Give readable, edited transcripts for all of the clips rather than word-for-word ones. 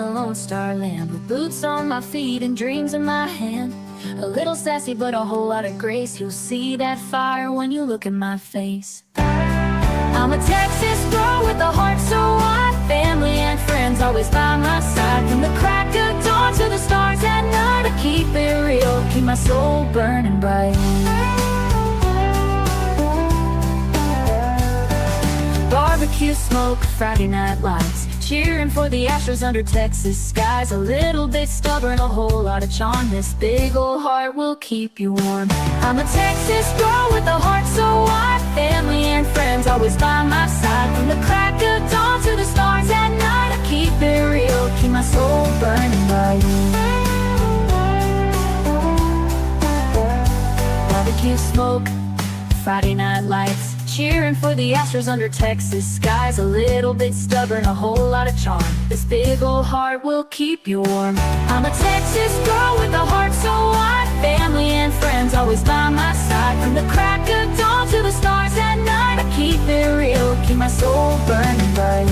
the Lone Star Land, with boots on my feet and dreams in my hand. A little sassy but a whole lot of grace. You'll see that fire when you look at my face. I'm a Texas girl with a heart so wide, family and friends always by my side. From the crack of dawn to the stars at night, I keep it real, keep my soul burning bright. Barbecue smoke, Friday night lights, cheering for the Astros under Texas skies. A little bit stubborn, a whole lot of charm. This big old heart will keep you warm. I'm a Texas girl with a heart so wide, family and friends always by my side. From the crack of dawn to the stars at night, I keep it real, keep my soul burning bright. Barbecue smoke, Friday night lights, cheering for the Astros under Texas skies. A little bit stubborn, a whole lot of charm. This big old heart will keep you warm. I'm a Texas girl with a heart so wide, family and friends always by my side. From the crack of dawn to the stars at night, I keep it real, keep my soul burning bright.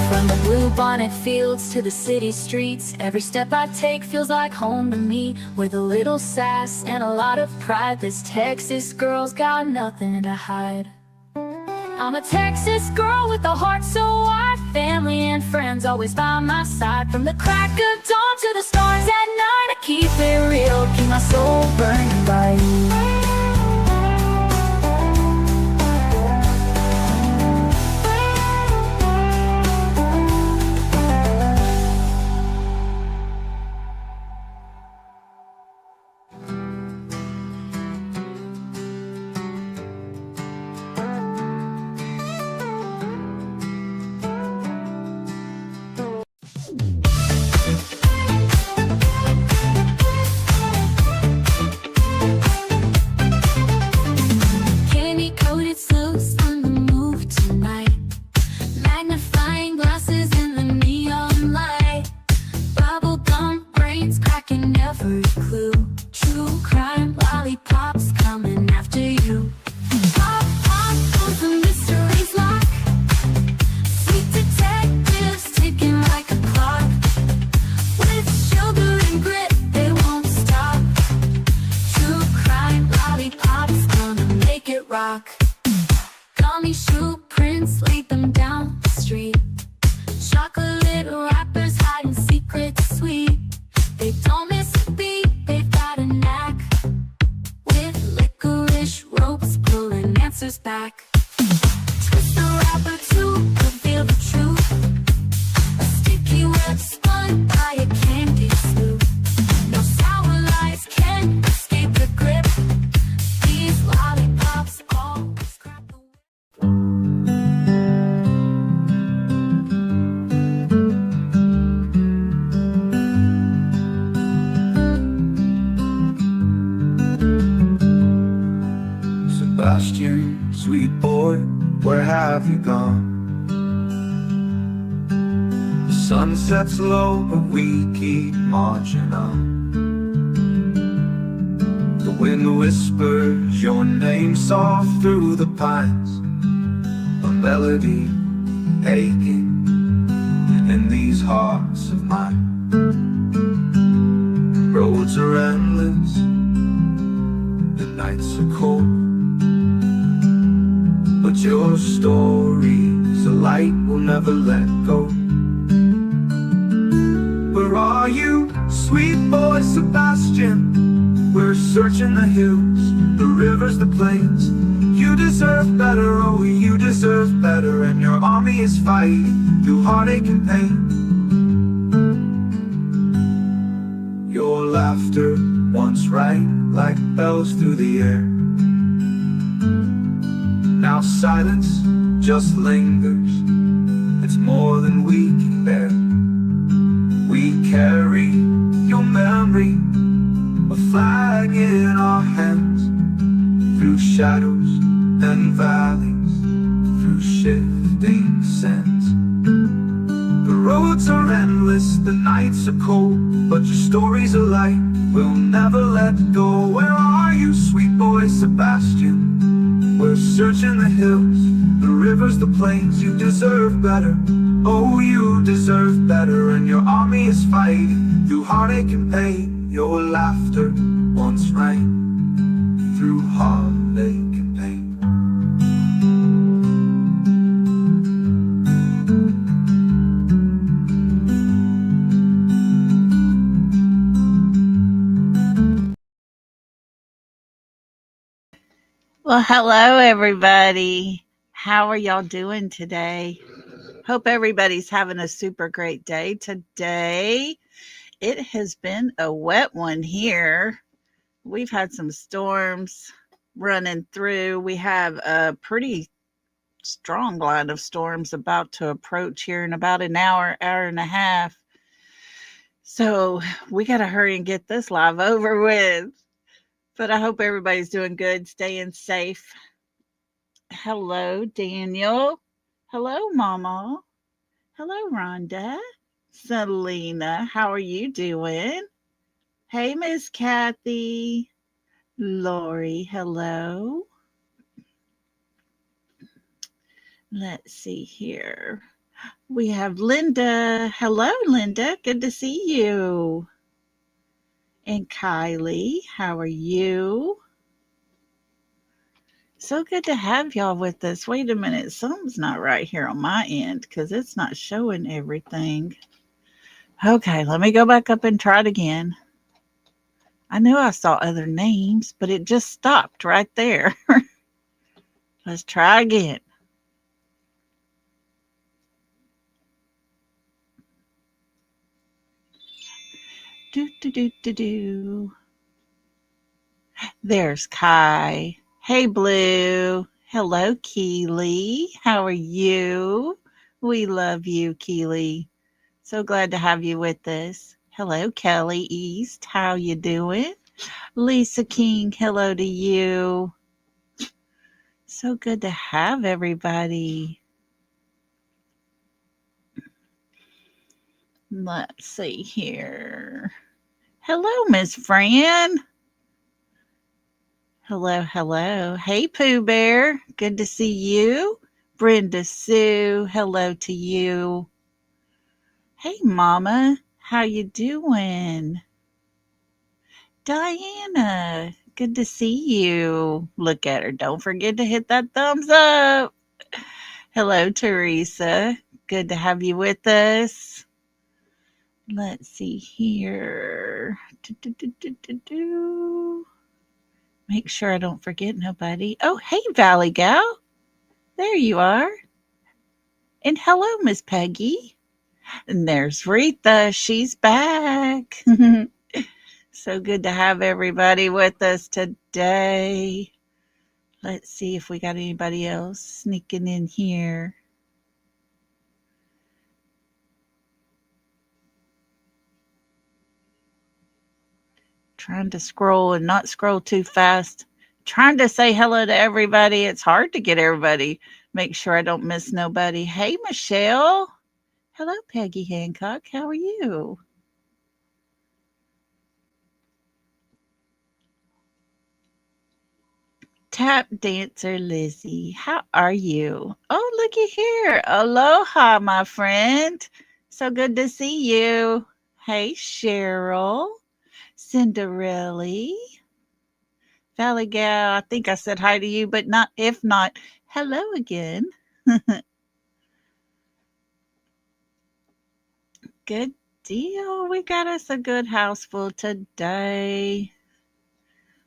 From the blue bonnet fields to the city streets, every step I take feels like home to me. With a little sass and a lot of pride, this Texas girl's got nothing to hide. I'm a Texas girl with a heart so wide, family and friends always by my side. From the crack of dawn to the stars at night, I keep it real, keep my soul burning bright. Gummy shoe prints, laid them down the street. Chocolate wrappers hiding secrets sweet. They don't miss a beat, they've got a knack. With licorice ropes pulling answers back. Twist the wrapper to reveal the truth. A sticky web spun by a candy sloop. No sour lies can escape the grip. These lollipops always crack the whip. Sebastian, sweet boy, where have you gone? The sun sets low, but we keep marching on. The wind whispers your name soft through the pines. A melody aching in these hearts of mine. Roads are endless, the nights are cold, but your story's a light we'll never let go. Where are you, sweet boy Sebastian? We're searching the hills, the rivers, the plains. You deserve better, oh you deserve better. And your army is fighting through heartache and pain. Your laughter once rang like bells through the air. Now silence just lingers, it's more than we can bear. We carry your memory, a flag in our hands. Through shadows and valleys, through shifting sands. The roads are endless, the nights are cold, but your story's a light we'll never let go. Where are you, sweet boy Sebastian? We're searching the hills, the rivers, the plains, you deserve better. Oh, you deserve better, and your army is fighting through heartache and pain. Your laughter once rang through heartache and pain. Well, hello, everybody. How are y'all doing today? Hope everybody's having a super great day today. It has been a wet one here. We've had some storms running through. We have a pretty strong line of storms about to approach here in about an hour, hour and a half. So we got to hurry and get this live over with. But I hope everybody's doing good, staying safe. Hello, Daniel. Hello, Mama. Hello, Rhonda. Selena, how are you doing? Hey, Miss Kathy. Lori, hello. Let's see here. We have Linda. Hello, Linda. Good to see you. And Kylie, how are you? So good to have y'all with us. Wait a minute. Something's not right here on my end because it's not showing everything. Okay, let me go back up and try it again. I knew I saw other names, but it just stopped right there. Let's try again. Do, do, do, do, do. There's Kai. Hey, Blue. Hello, Keely. How are you? We love you, Keely. So glad to have you with us. Hello, Kelly East. How you doing? Lisa King, hello to you. So good to have everybody. Let's see here. Hello, Miss Fran. Hello, hello. Hey, Pooh Bear. Good to see you. Brenda Sue, hello to you. Hey, Mama. How you doing? Diana, good to see you. Look at her. Don't forget to hit that thumbs up. Hello, Teresa. Good to have you with us. Let's see here. Make sure I don't forget nobody. Oh, hey, Valley Gal. There you are. And hello, Miss Peggy. And there's Retha. She's back. So good to have everybody with us today. Let's see if we got anybody else sneaking in here. Trying to scroll and not scroll too fast. Trying to say hello to everybody. It's hard to get everybody. Make sure I don't miss nobody. Hey, Michelle. Hello, Peggy Hancock. How are you? Tap dancer Lizzie. How are you? Oh, looky here. Aloha, my friend. So good to see you. Hey, Cheryl. Cinderella. Valley Gal, I think I said hi to you, but not if not, hello again. Good deal. We got us a good house full today.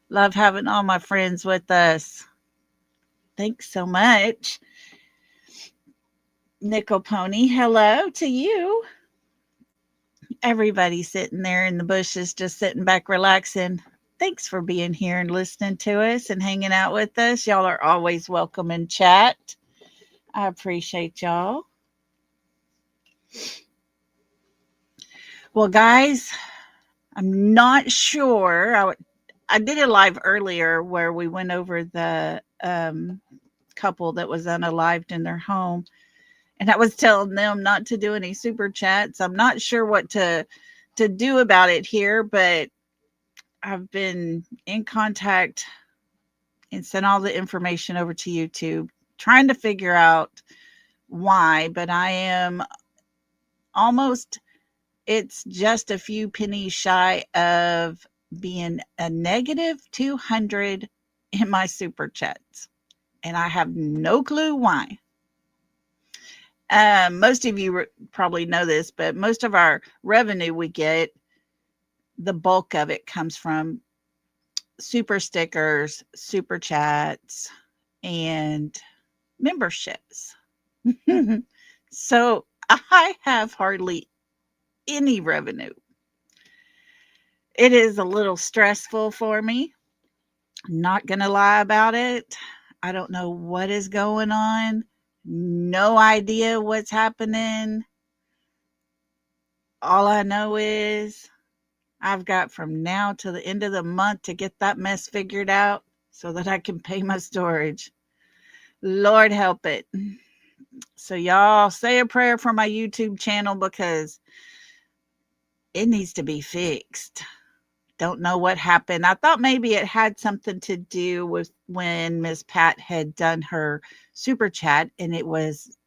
Love having all my friends with us. Thanks so much. Nickel Pony, hello to you. Everybody sitting there in the bushes, just sitting back, relaxing. Thanks for being here and listening to us and hanging out with us. Y'all are always welcome in chat. I appreciate y'all. Well, guys, I'm not sure. I did a live earlier where we went over the couple that was unalived in their home. And I was telling them not to do any super chats. I'm not sure what to do about it here, but I've been in contact and sent all the information over to YouTube. trying to figure out why, but I am almost, it's just a few pennies shy of being a negative 200 in my super chats. And I have no clue why. Most of you probably know this, but most of our revenue we get, the bulk of it comes from super stickers, super chats, and memberships. So I have hardly any revenue. It is a little stressful for me. Not going to lie about it. I don't know what is going on. No idea what's happening. All I know is I've got from now to the end of the month to get that mess figured out so that I can pay my storage. Lord help it. So y'all say a prayer for my YouTube channel because it needs to be fixed. Don't know what happened. I thought maybe it had something to do with when Miss Pat had done her super chat and it was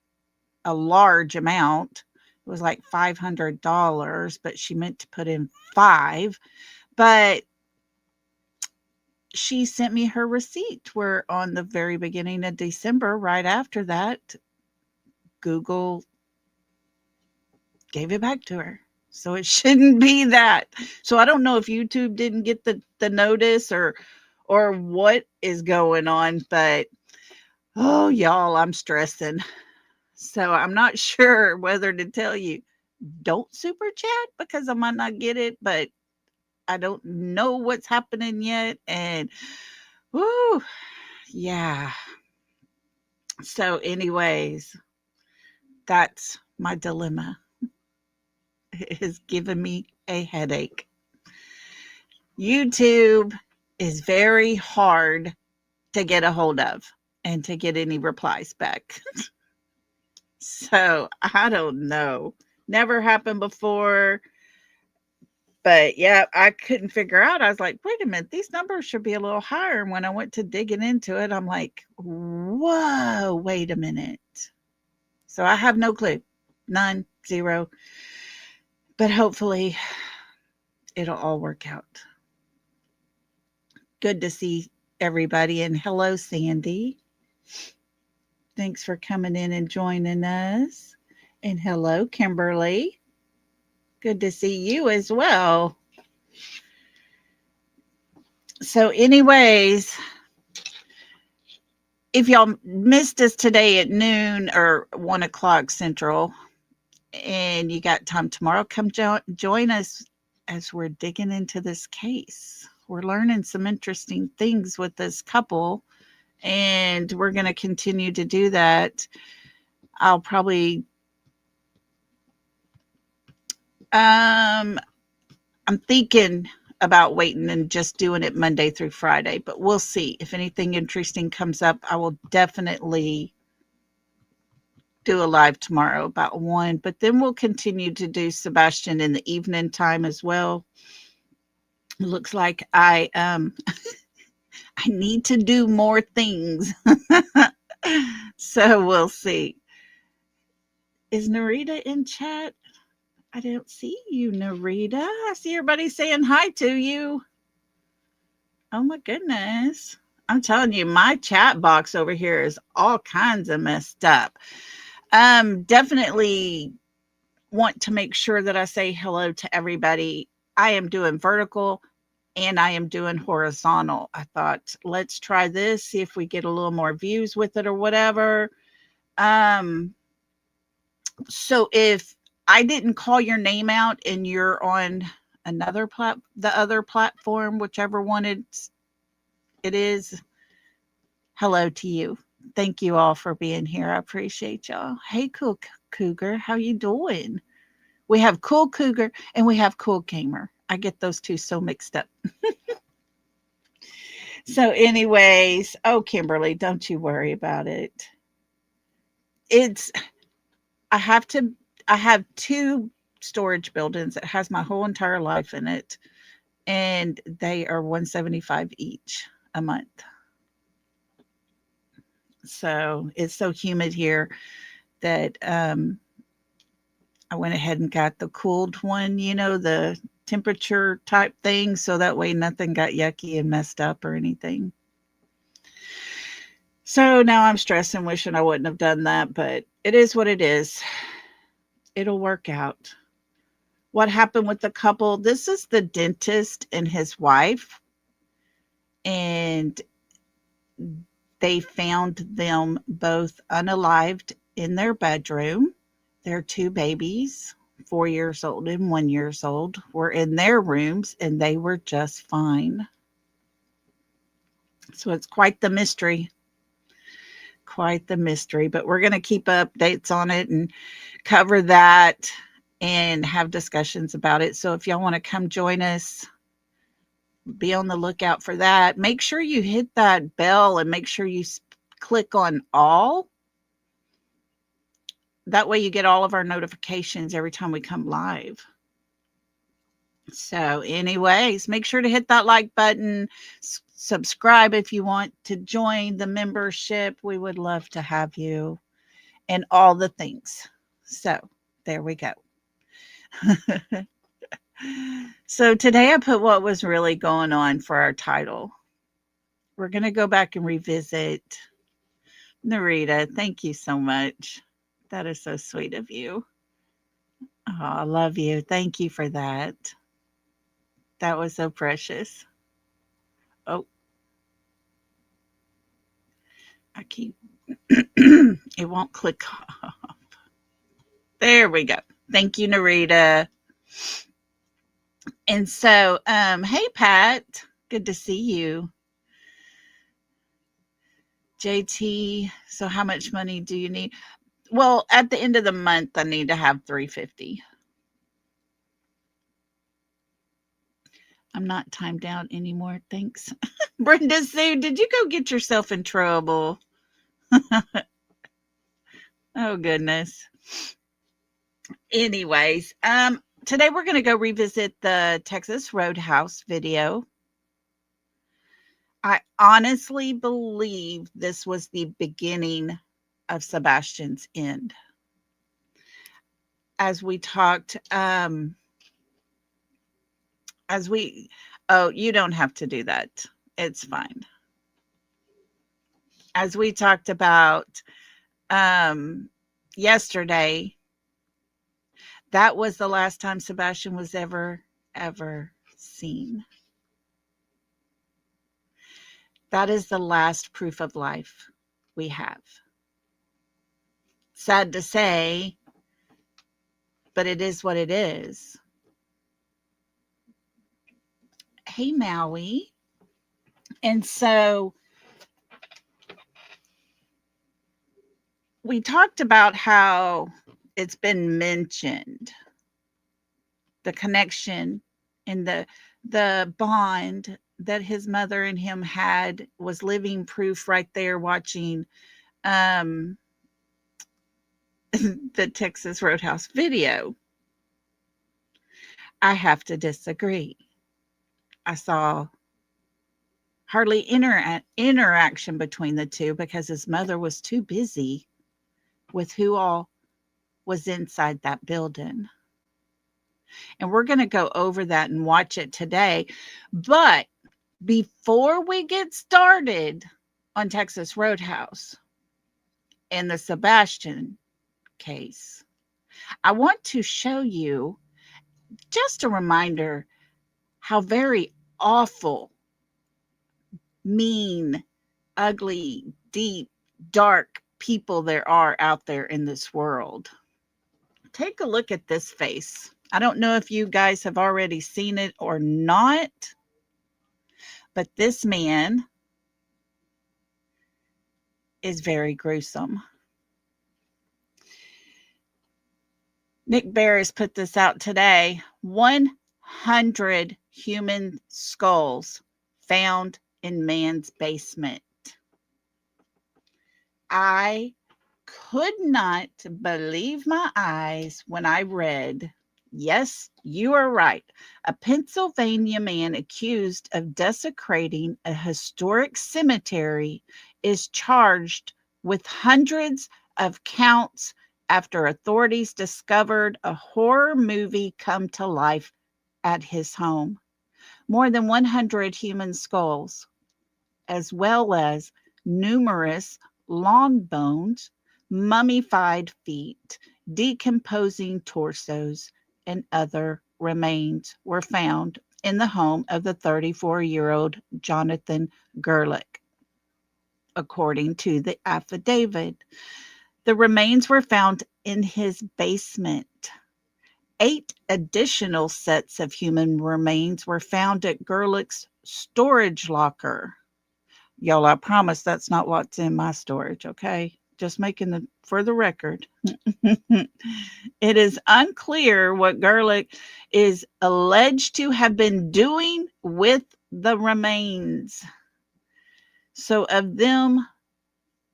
a large amount. It was like $500, but she meant to put in 5. But she sent me her receipt where on the very beginning of December, right after that, Google gave it back to her. So it shouldn't be that. So I don't know if YouTube didn't get the notice or what is going on, but oh y'all, I'm stressing. So I'm not sure whether to tell you don't super chat because I might not get it, but I don't know what's happening yet. And whoo, yeah. So anyways, that's my dilemma. It has given me a headache. YouTube is very hard to get a hold of and to get any replies back. So I don't know. Never happened before. But yeah, I couldn't figure out. I was like, wait a minute, these numbers should be a little higher. And when I went to digging into it, I'm like, whoa, wait a minute. So I have no clue. None, zero. But hopefully it'll all work out. Good to see everybody. And hello, Sandy. Thanks for coming in and joining us. And hello, Kimberly. Good to see you as well. So anyways, if y'all missed us today at noon or 1 o'clock Central and you got time tomorrow, come join us as we're digging into this case. We're learning some interesting things with this couple, and we're going to continue to do that. I'll probably I'm thinking about waiting and just doing it Monday through Friday, but we'll see. If anything interesting comes up, I will definitely do a live tomorrow about 1, but then we'll continue to do Sebastian in the evening time as well. It looks like I I need to do more things. So we'll see. Is Narita in chat? I don't see you, Narita. I see everybody saying hi to you. Oh my goodness. I'm telling you, my chat box over here is all kinds of messed up. Definitely want to make sure that I say hello to everybody. I am doing vertical and I am doing horizontal. I thought, let's try this, see if we get a little more views with it or whatever. So if I didn't call your name out and you're on another the other platform, whichever one it is, hello to you. Thank you all for being here. I appreciate y'all. Hey, Cool Cougar, how you doing? We have Cool Cougar and we have Cool Gamer. I get those two so mixed up. So anyways, oh, Kimberly, don't you worry about it. I have 2 storage buildings that has my whole entire life in it, and they are $175 each a month. So it's so humid here that I went ahead and got the cooled one, the temperature type thing. So that way nothing got yucky and messed up or anything. So now I'm stressing, wishing I wouldn't have done that, but it is what it is. It'll work out. What happened with the couple? This is the dentist and his wife, and they found them both unalived in their bedroom. Their two babies, 4 years old and 1 year old, were in their rooms and they were just fine. So it's quite the mystery. Quite the mystery, but we're going to keep updates on it and cover that and have discussions about it. So if y'all want to come join us, be on the lookout for that. Make sure you hit that bell and make sure you click on all. That way you get all of our notifications every time we come live. So anyways, make sure to hit that like button, subscribe if you want to join the membership. We would love to have you and all the things. So there we go. So today I put what was really going on for our title. We're going to go back and revisit. Narita, thank you so much. That is so sweet of you. Oh, I love you. Thank you for that. That was so precious. Oh, I keep, it won't click off. There we go. Thank you, Narita. And so, hey, Pat, good to see you. JT, so how much money do you need? Well, at the end of the month, I need to have $350. I'm not timed out anymore. Thanks. Brenda Sue, did you go get yourself in trouble? Oh, goodness. Anyways, today we're going to go revisit the Texas Roadhouse video. I honestly believe this was the beginning of Sebastian's end. As we talked, oh, you don't have to do that. It's fine. As we talked about yesterday, that was the last time Sebastian was ever seen. That is the last proof of life we have. Sad to say, but it is what it is. Hey, Maui. And so we talked about how it's been mentioned, the connection and the bond that his mother and him had was living proof right there watching the Texas Roadhouse video. I have to disagree. I saw hardly interaction between the two because his mother was too busy with who all was inside that building. And we're going to go over that and watch it today. But before we get started on Texas Roadhouse and the Sebastian case, I want to show you just a reminder how very awful, mean, ugly, deep, dark people there are out there in this world. Take a look at this face. I don't know if you guys have already seen it or not, but this man is very gruesome. Nick Barris put this out today. 100 human skulls found in man's basement. I could not believe my eyes when I read, yes, you are right. A Pennsylvania man accused of desecrating a historic cemetery is charged with hundreds of counts after authorities discovered a horror movie come to life at his home. More than 100 human skulls, as well as numerous long bones, mummified feet, decomposing torsos, and other remains were found in the home of the 34-year-old Jonathan Gerlich, according to the affidavit. The remains were found in his basement. 8 additional sets of human remains were found at Gerlich's storage locker. Y'all, I promise that's not what's in my storage, okay? Just making the for the record. It is unclear what Gerlich is alleged to have been doing with the remains. So of them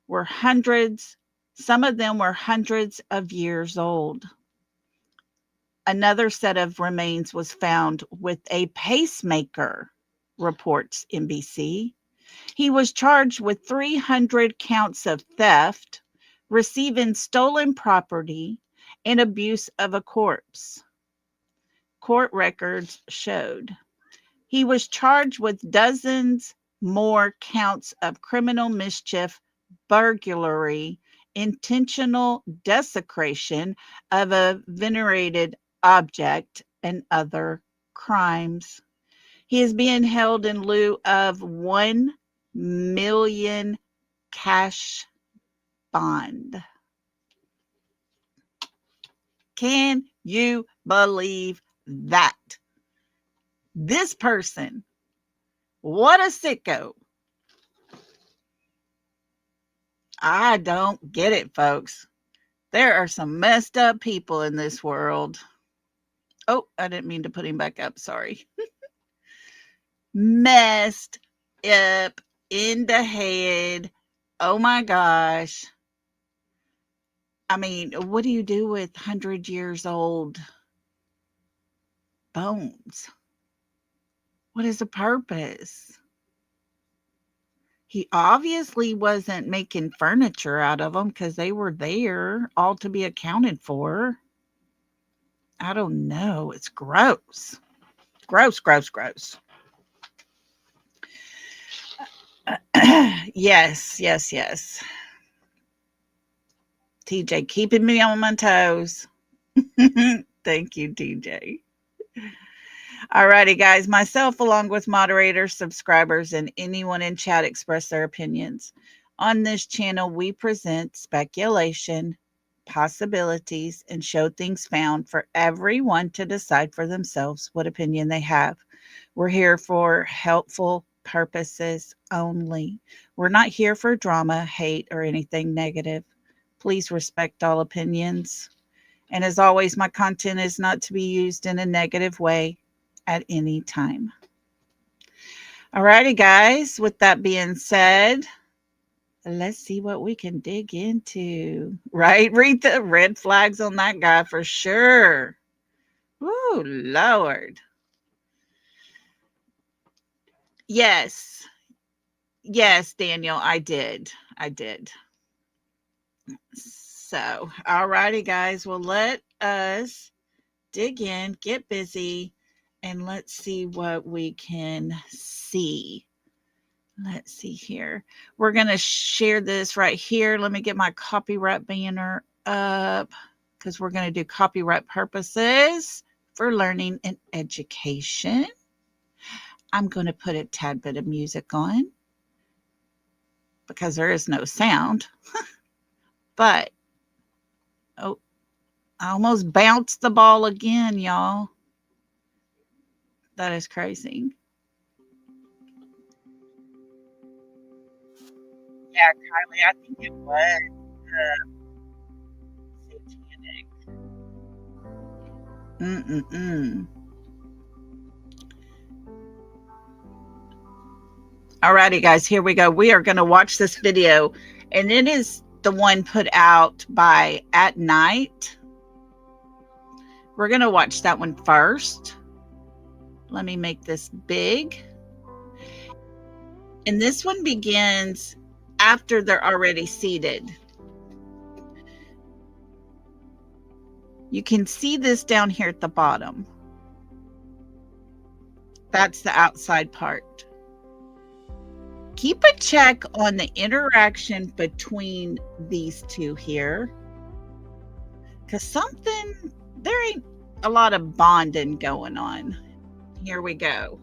were hundreds, some of them were hundreds of years old. Another set of remains was found with a pacemaker, reports NBC. He was charged with 300 counts of theft, receiving stolen property, and abuse of a corpse. Court records showed. He was charged with dozens more counts of criminal mischief, burglary, intentional desecration of a venerated object, and other crimes. He is being held in lieu of $1 million cash bond. Can you believe that? This person, what a sicko. I don't get it, folks. There are some messed up people in this world. Oh, I didn't mean to put him back up. Sorry. Messed up in the head. Oh my gosh. I mean, what do you do with 100 years old bones? What is the purpose? He obviously wasn't making furniture out of them because they were there all to be accounted for. I don't know. It's gross. Gross, gross, gross. Yes. TJ, keeping me on my toes. Thank you, TJ. Alrighty, guys. Myself, along with moderators, subscribers, and anyone in chat express their opinions. On this channel, we present speculation, possibilities, and show things found for everyone to decide for themselves what opinion they have. We're here for helpful purposes only. We're not here for drama, hate, or anything negative. Please respect all opinions. And as always, my content is not to be used in a negative way at any time. Alrighty, guys. With that being said, let's see what we can dig into. Right? Read the red flags on that guy for sure. Ooh, Lord. Yes, Daniel, I did. So, alrighty, guys. Well, let us dig in, get busy, and let's see what we can see. Let's see here. We're going to share this right here. Let me get my copyright banner up because we're going to do copyright purposes for learning and education. I'm going to put a tad bit of music on because there is no sound. But, oh, I almost bounced the ball again, y'all. That is crazy. Yeah, Kylie, I think it was satanic. Alrighty, guys, here we go. We are going to watch this video, and it is the one put out by At Night. We're going to watch that one first. Let me make this big. And this one begins after they're already seated. You can see this down here at the bottom. That's the outside part. Keep a check on the interaction between these two here, because there ain't a lot of bonding going on. Here we go.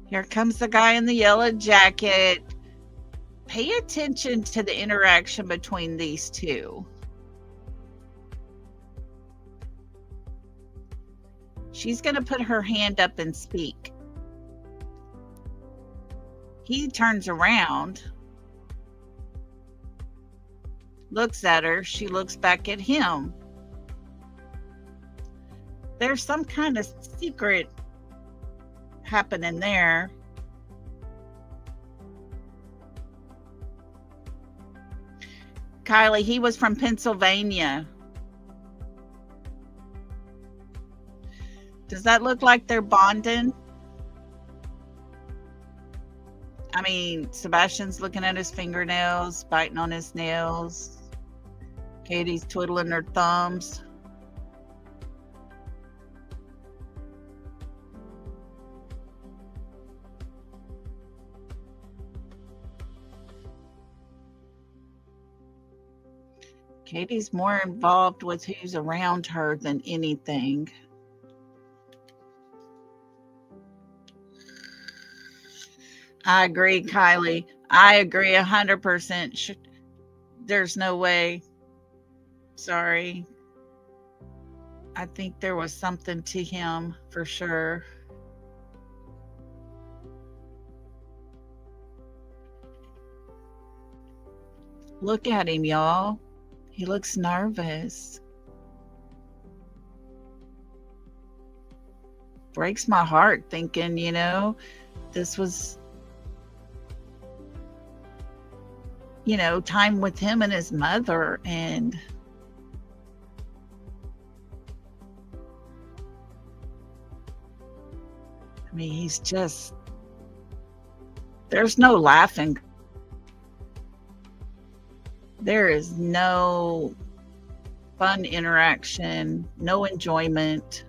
Here comes the guy in the yellow jacket. Pay attention to the interaction between these two. She's going to put her hand up and speak. He turns around, looks at her. She looks back at him. There's some kind of secret happening there. Kylie, he was from Pennsylvania. Does that look like they're bonding? I mean, Sebastian's looking at his fingernails, biting on his nails. Katie's twiddling her thumbs. Katie's more involved with who's around her than anything. I agree, Kylie. I agree 100%. There's no way. Sorry. I think there was something to him for sure. Look at him, y'all. He looks nervous. Breaks my heart thinking, this was, time with him and his mother. And I mean, there's no laughing. There is no fun interaction, no enjoyment.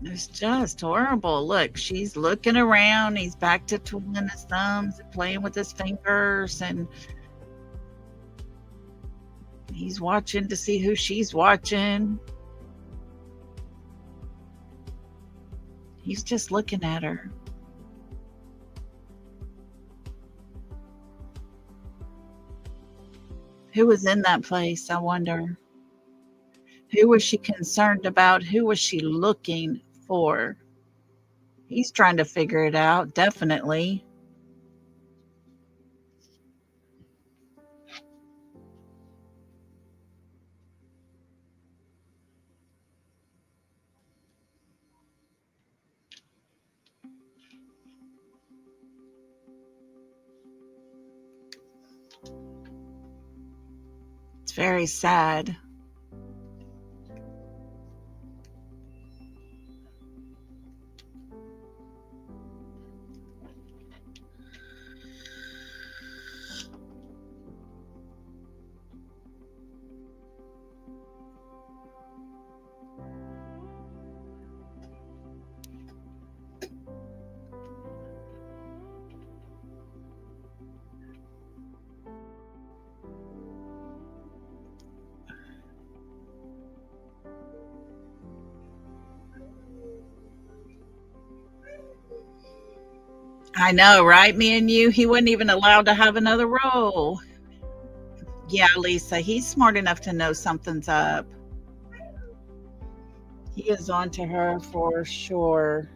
It's just horrible. Look, she's looking around. He's back to twiddling his thumbs and playing with his fingers, and he's watching to see who she's watching. He's just looking at her. Who was in that place, I wonder? Who was she concerned about? Who was she looking for? He's trying to figure it out, definitely. It's very sad. I know, right? Me and you, he wasn't even allowed to have another role. Yeah, Lisa, he's smart enough to know something's up. He is on to her for sure.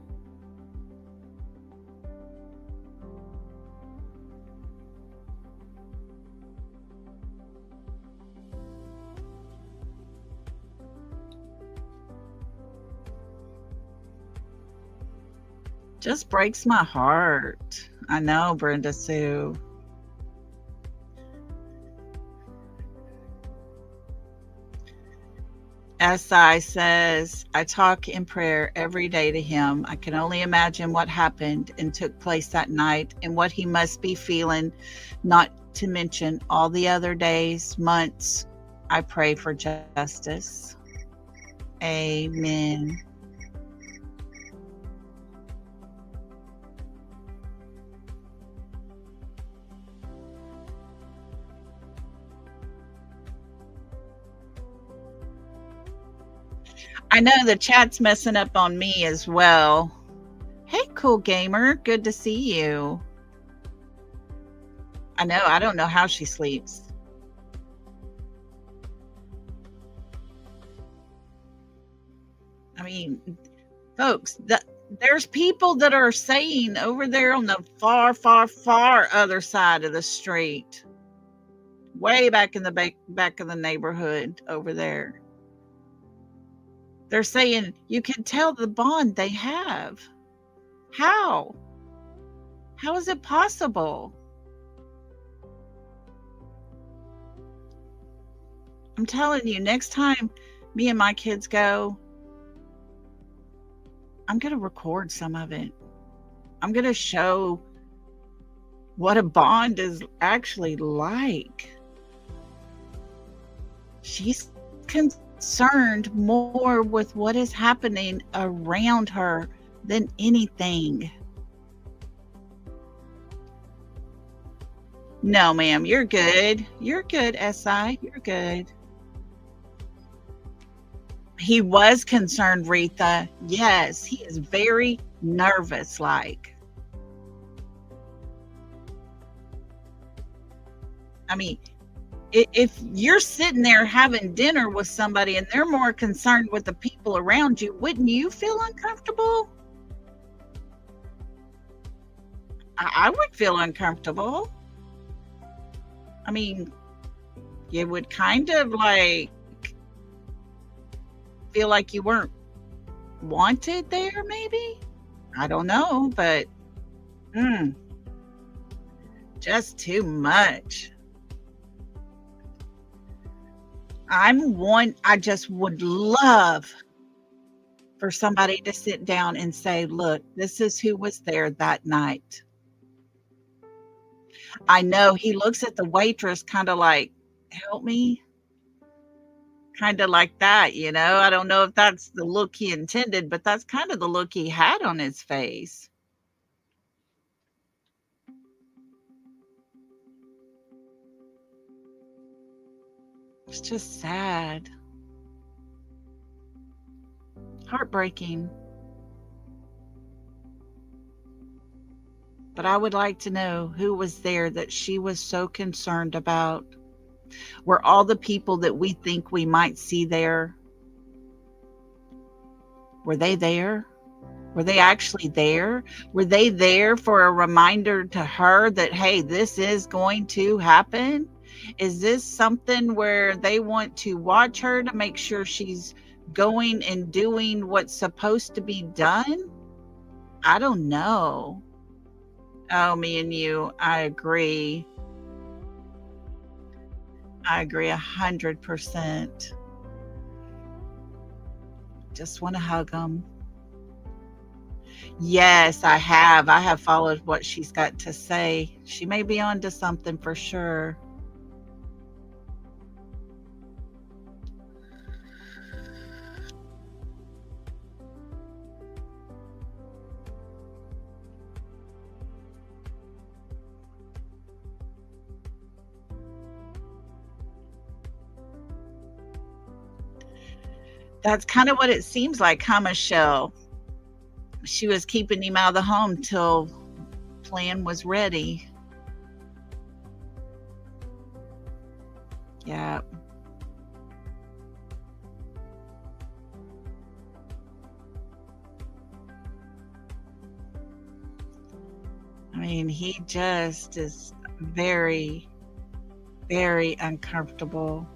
Just breaks my heart. I know, Brenda Sue. SI says, I talk in prayer every day to him. I can only imagine what happened and took place that night and what he must be feeling, not to mention all the other days, months. I pray for justice. Amen. I know the chat's messing up on me as well. Hey, cool gamer. Good to see you. I know. I don't know how she sleeps. I mean, folks, there's people that are saying over there on the far, far, far other side of the street, way back in the back of the neighborhood over there. They're saying you can tell the bond they have. How? How is it possible? I'm telling you, next time me and my kids go, I'm going to record some of it. I'm going to show what a bond is actually like. She's concerned more with what is happening around her than anything. No, ma'am, you're good. You're good, SI. You're good. He was concerned, Retha. Yes, he is very nervous like. I mean, if you're sitting there having dinner with somebody and they're more concerned with the people around you, wouldn't you feel uncomfortable? I would feel uncomfortable. I mean, you would kind of like feel like you weren't wanted there, maybe? I don't know, but just too much. I just would love for somebody to sit down and say, look, this is who was there that night. I know he looks at the waitress kind of like, help me. Kind of like that, you know. I don't know if that's the look he intended, but that's kind of the look he had on his face. It's just sad. Heartbreaking. But I would like to know who was there that she was so concerned about. Were all the people that we think we might see there, were they there? Were they actually there? Were they there for a reminder to her that, hey, this is going to happen? Is this something where they want to watch her to make sure she's going and doing what's supposed to be done? I don't know. Oh, me and you, I agree. I agree 100%. Just want to hug them. Yes, I have. I have followed what she's got to say. She may be onto something for sure. That's kind of what it seems like, huh, Michelle? She was keeping him out of the home till plan was ready. Yeah. I mean, he just is very, very uncomfortable.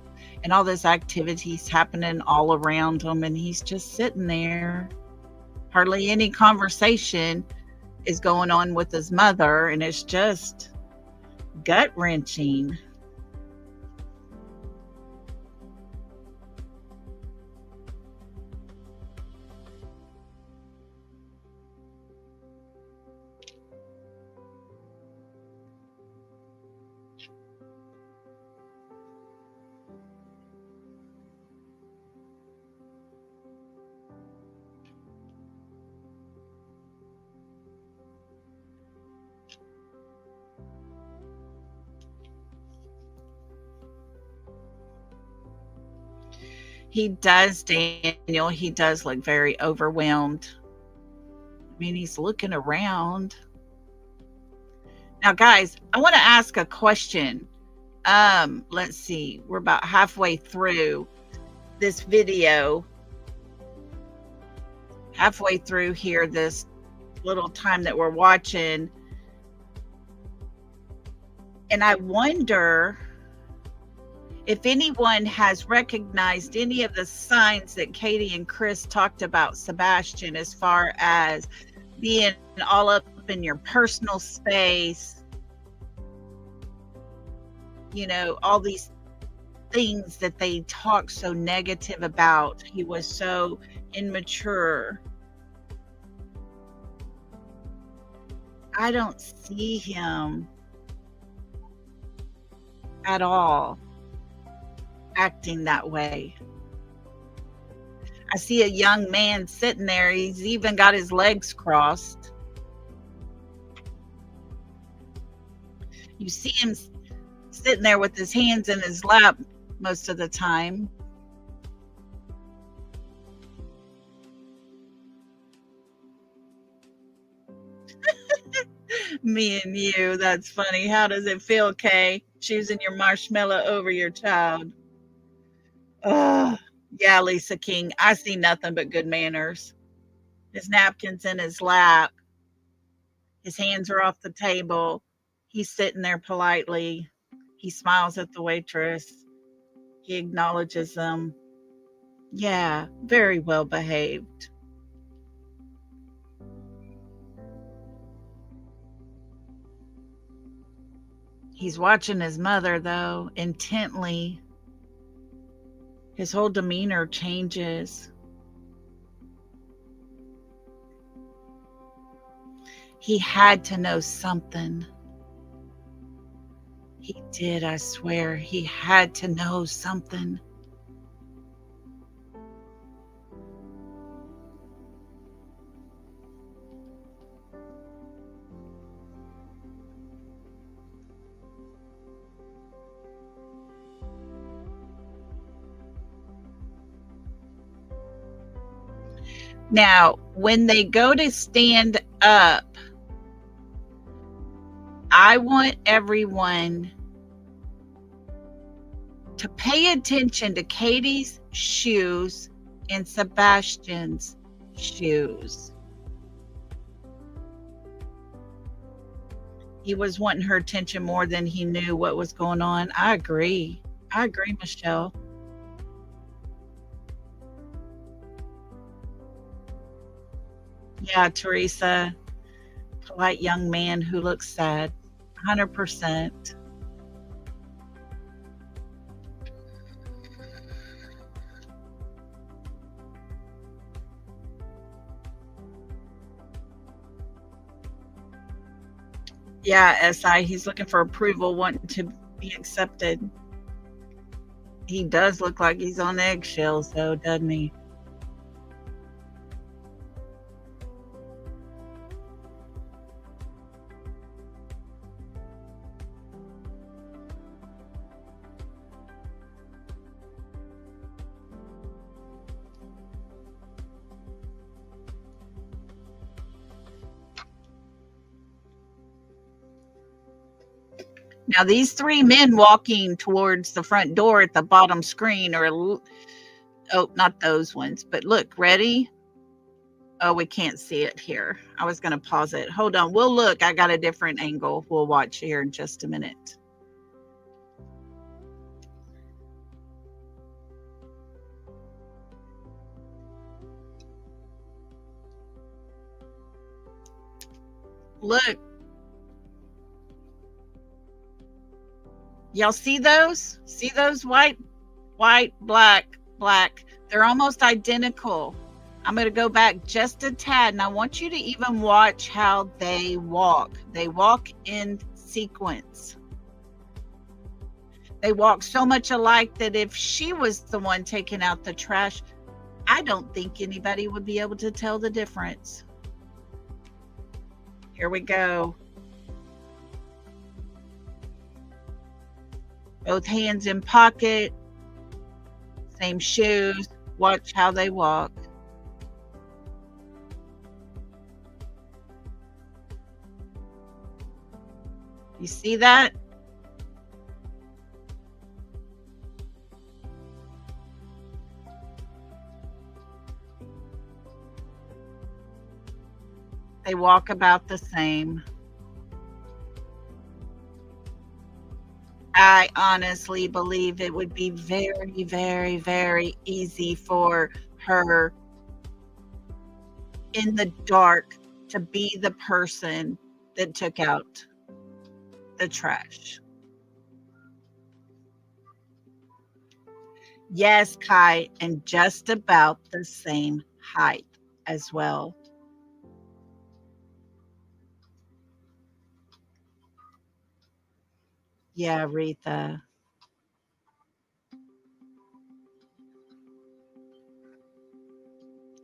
And all this activities happening all around him, and he's just sitting there. Hardly any conversation. is going on with his mother, and it's just gut wrenching. He does, Daniel. He does look very overwhelmed. I mean, he's looking around. Now, guys, I want to ask a question. Let's see. We're about halfway through this video. Halfway through here, this little time that we're watching. And I wonder if anyone has recognized any of the signs that Katie and Chris talked about Sebastian, as far as being all up in your personal space, you know, all these things that they talk so negative about. He was so immature. I don't see him at all acting that way. I see a young man sitting there. He's even got his legs crossed. You see him sitting there with his hands in his lap most of the time. Me and you, that's funny. How does it feel, Kay? Choosing your marshmallow over your child. Oh, yeah, Lisa King. I see nothing but good manners. His napkin's in his lap. His hands are off the table. He's sitting there politely. He smiles at the waitress. He acknowledges them. Yeah, very well behaved. He's watching his mother, though, intently. His whole demeanor changes. He had to know something. He did, I swear. He had to know something. Now, when they go to stand up, I want everyone to pay attention to Katie's shoes and Sebastian's shoes. He was wanting her attention more than he knew what was going on. I agree. I agree, Michelle. Yeah, Teresa. Polite young man who looks sad. 100%. Yeah, SI, he's looking for approval, wanting to be accepted. He does look like he's on eggshells, though, doesn't he? Now, these three men walking towards the front door at the bottom screen are, oh, not those ones, but look, ready? Oh, we can't see it here. I was going to pause it. Hold on. We'll look. I got a different angle. We'll watch here in just a minute. Look, y'all see those? See those white, white, black, black? They're almost identical. I'm going to go back just a tad, and I want you to even watch how they walk. They walk in sequence. They walk so much alike that if she was the one taking out the trash, I don't think anybody would be able to tell the difference. Here we go. Both hands in pocket, same shoes. Watch how they walk. You see that? They walk about the same. I honestly believe it would be very, very, very easy for her in the dark to be the person that took out the trash. Yes, Kai, and just about the same height as well. Yeah, Retha.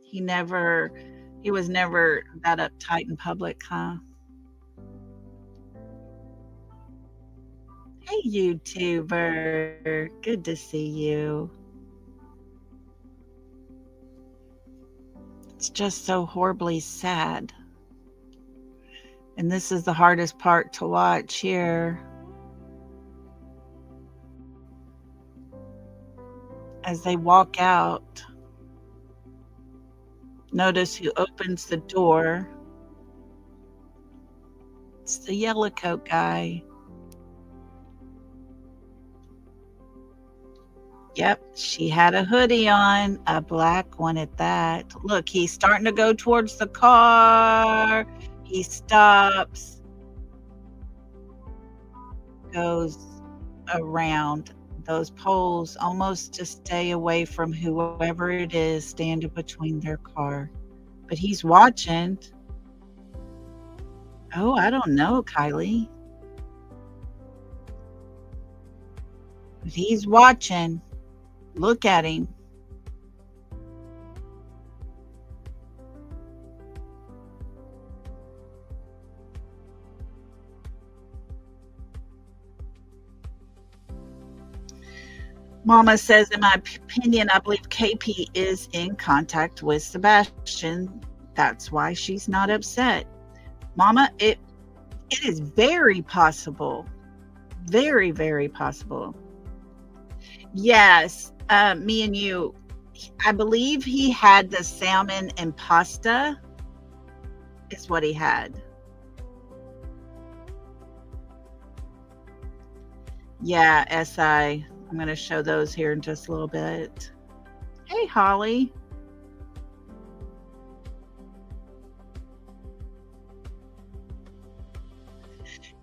He was never that uptight in public, huh? Hey, YouTuber. Good to see you. It's just so horribly sad. And this is the hardest part to watch here. As they walk out, notice who opens the door. It's the yellow coat guy. Yep, she had a hoodie on, a black one at that. Look, he's starting to go towards the car. He stops, goes around those poles almost to stay away from whoever it is standing between their car. But he's watching. Oh, I don't know, Kylie. But he's watching. Look at him. Mama says, in my opinion, I believe KP is in contact with Sebastian. That's why she's not upset. Mama, it is very possible. Very, very possible. Yes, me and you. I believe he had the salmon and pasta is what he had. Yeah, SI. I'm going to show those here in just a little bit. Hey, Holly.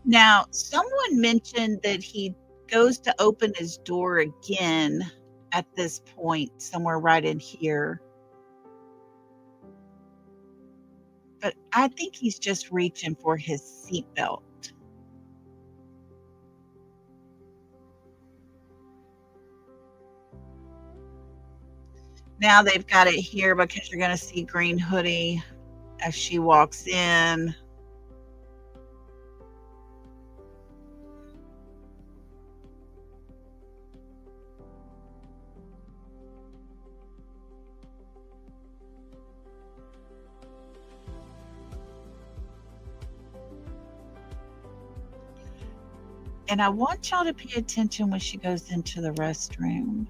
Now, someone mentioned that he goes to open his door again at this point, somewhere right in here. But I think he's just reaching for his seatbelt. Now they've got it here because you're going to see green hoodie as she walks in. And I want y'all to pay attention when she goes into the restroom.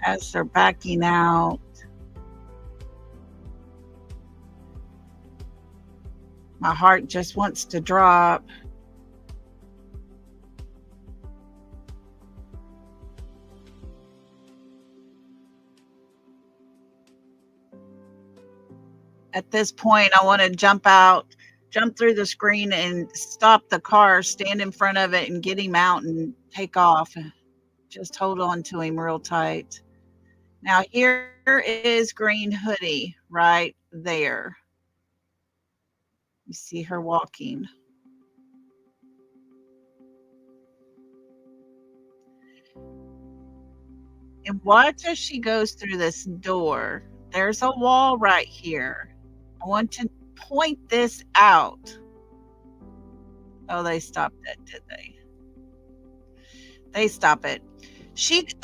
as they're backing out. My heart just wants to drop. At this point, I want to jump out, jump through the screen and stop the car, stand in front of it and get him out and take off. Just hold on to him real tight. Now here is Green Hoodie right there. You see her walking. And watch as she goes through this door. There's a wall right here. I want to point this out. Oh, they stopped it, did they? They stop it.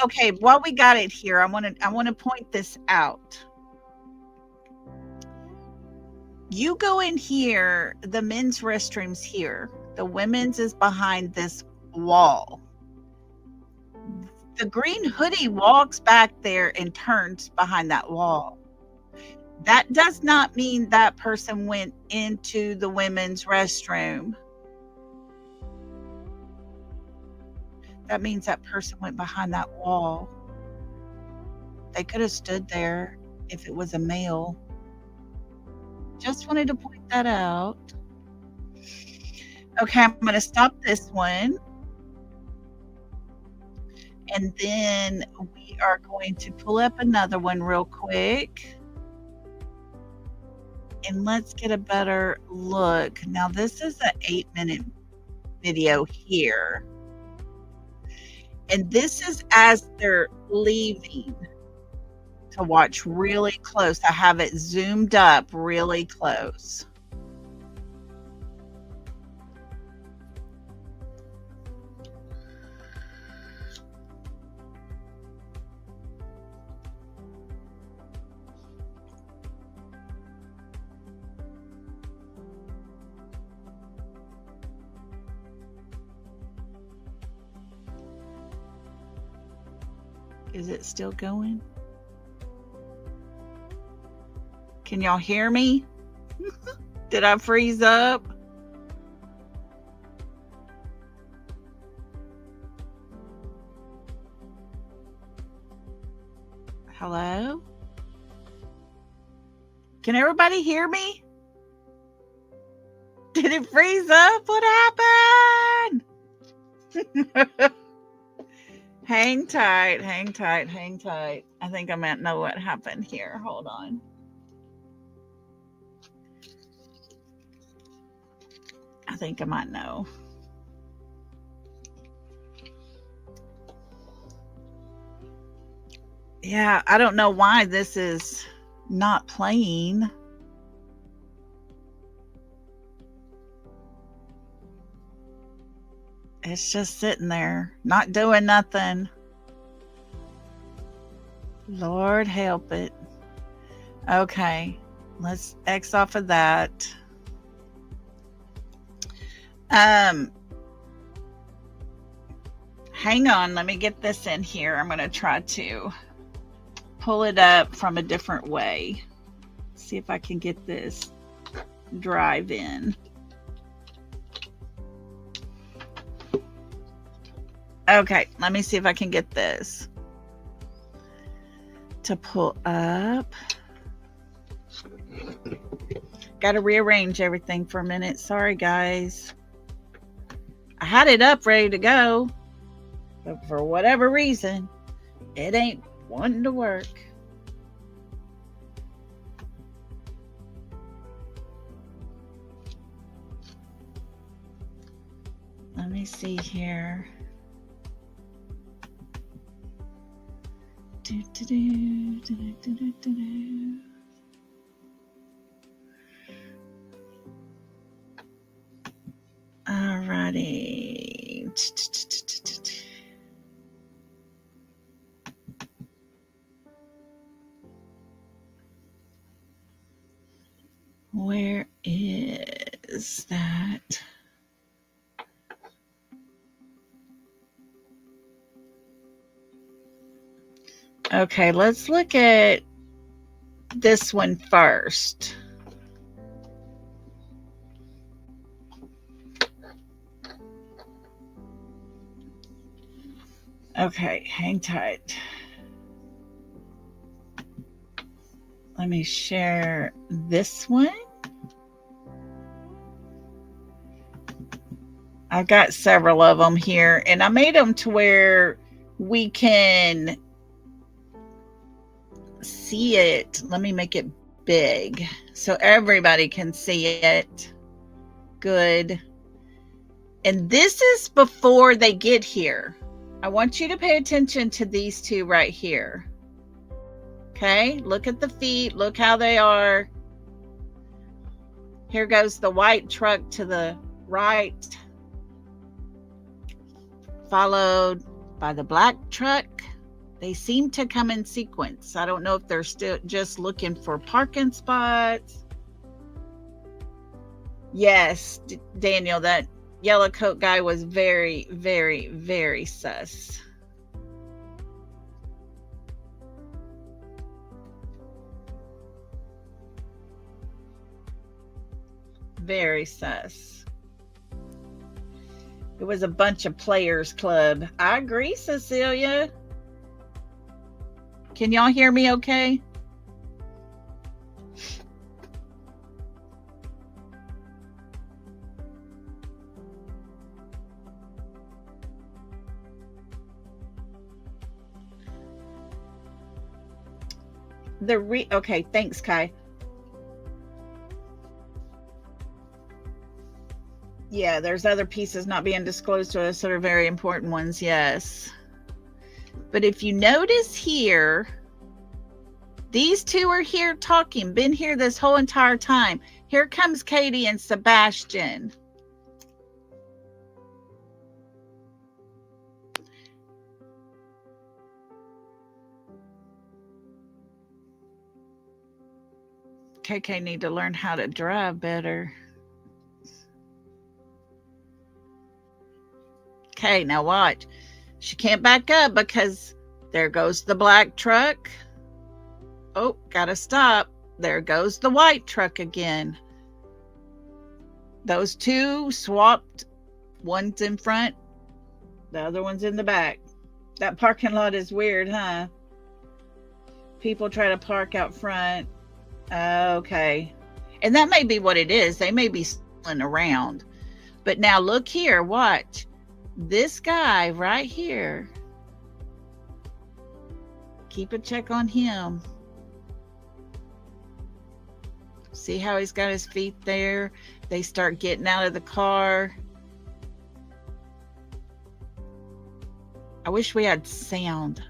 Okay, while we got it here, I want to point this out. You go in here, the men's restrooms here. The women's is behind this wall. The Green Hoodie walks back there and turns behind that wall. That does not mean that person went into the women's restroom. That means that person went behind that wall. They could have stood there if it was a male. Just wanted to point that out. Okay, I'm going to stop this one. And then we are going to pull up another one real quick. And let's get a better look. Now, this is an 8-minute video here. And this is as they're leaving. To watch really close. I have it zoomed up really close. Is it still going? Can y'all hear me? Did I freeze up? Hello? Can everybody hear me? Did it freeze up? What happened? Hang tight, hang tight, hang tight. I think I might know what happened here. Hold on. I think I might know. Yeah, I don't know why this is not playing. It's just sitting there, not doing nothing. Lord help it. Okay, let's X off of that. Hang on, let me get this in here. I'm going to try to pull it up from a different way. See if I can get this drive in. Okay, let me see if I can get this to pull up. Got to rearrange everything for a minute. Sorry, guys. I had it up ready to go, but for whatever reason, it ain't wanting to work. Let me see here. Alrighty. Where is that? Okay, let's look at this one first. Okay, hang tight. Let me share this one. I've got several of them here, and I made them to where we can see it. Let me make it big so everybody can see it. Good. And this is before they get here. I want you to pay attention to these two right here. Okay, look at the feet. Look how they are. Here goes the white truck to the right, followed by the black truck. They seem to come in sequence. I don't know if they're still just looking for parking spots. Yes, Daniel, that yellow coat guy was very, very, very sus. Very sus. It was a bunch of players club. I agree, Cecilia. Can y'all hear me okay? Okay, thanks, Kai. Yeah, there's other pieces not being disclosed to us that are very important ones, yes. But if you notice here, these two are here talking, been here this whole entire time. Here comes Katie and Sebastian. KK need to learn how to drive better. Okay, now watch. She can't back up because there goes the black truck. Oh, gotta stop. There goes the white truck again. Those two swapped. One's in front, the other one's in the back. That parking lot is weird, huh? People try to park out front. Okay. And that may be what it is. They may be stealing around. But now look here, watch. This guy right here. Keep a check on him. See how he's got his feet there? They start getting out of the car. I wish we had sound.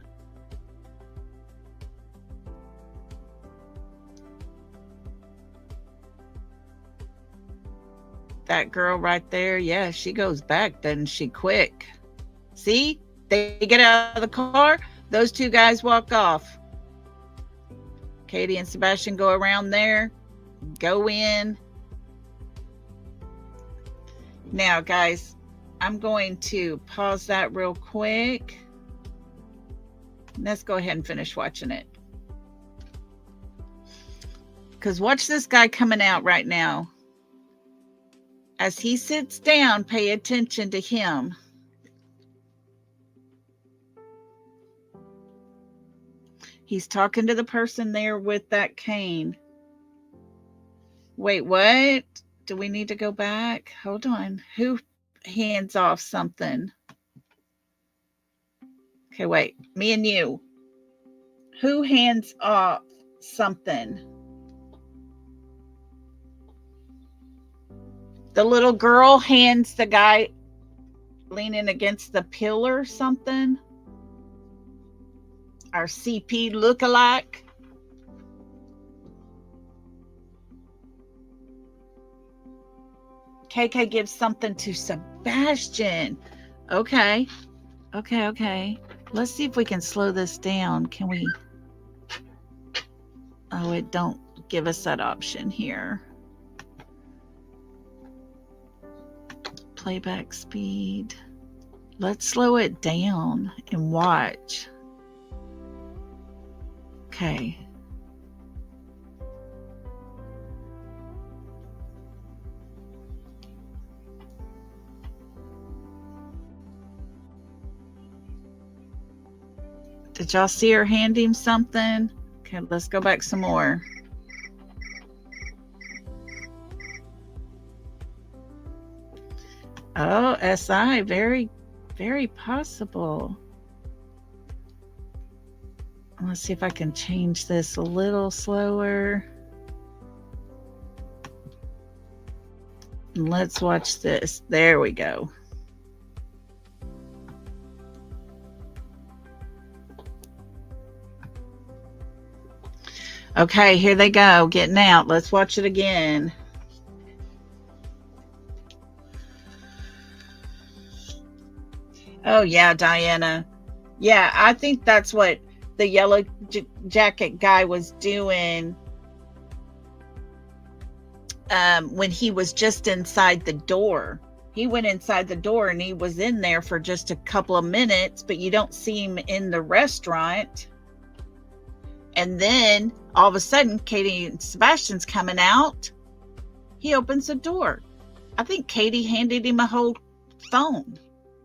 That girl right there, yeah, she goes back, doesn't she? Quick. See? They get out of the car. Those two guys walk off. Katie and Sebastian go around there. Go in. Now, guys, I'm going to pause that real quick. Let's go ahead and finish watching it. Because watch this guy coming out right now. As he sits down, pay attention to him. He's talking to the person there with that cane. Wait, what? Do we need to go back? Hold on. Who hands off something? Okay, wait. Me and you. Who hands off something? The little girl hands the guy leaning against the pillar something. Our CP lookalike. KK gives something to Sebastian. Okay. Let's see if we can slow this down. Can we? Oh, it don't give us that option here. Playback speed. Let's slow it down and watch. Okay. Did y'all see her hand him something? Okay, let's go back some more. Oh, SI, very, very possible. Let's see if I can change this a little slower. And let's watch this. There we go. Okay, here they go, getting out. Let's watch it again. Oh, yeah, Diana. Yeah, I think that's what the yellow jacket guy was doing when he was just inside the door. He went inside the door and he was in there for just a couple of minutes, but you don't see him in the restaurant. And then all of a sudden, Katie and Sebastian's coming out. He opens the door. I think Katie handed him a whole phone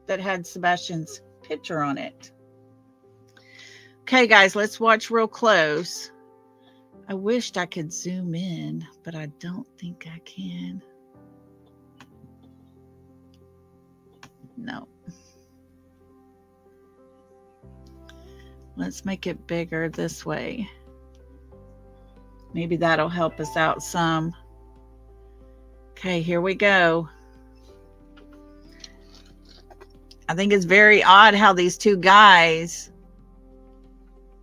that had Sebastian's picture on it. Okay, guys, let's watch real close. I wished I could zoom in, but I don't think I can. No. Let's make it bigger this way. Maybe that'll help us out some. Okay, here we go. I think it's very odd how these two guys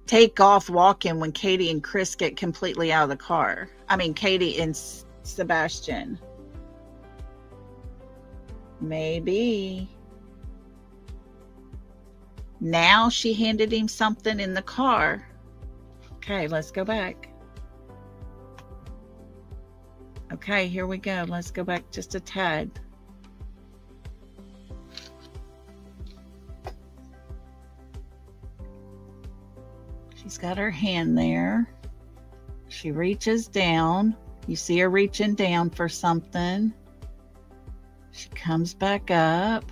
take off walking when Katie and Chris get completely out of the car. I mean, Katie and Sebastian. Maybe. Now she handed him something in the car. Okay, let's go back. Okay, here we go. Let's go back just a tad. She's got her hand there. She reaches down. You see her reaching down for something. She comes back up.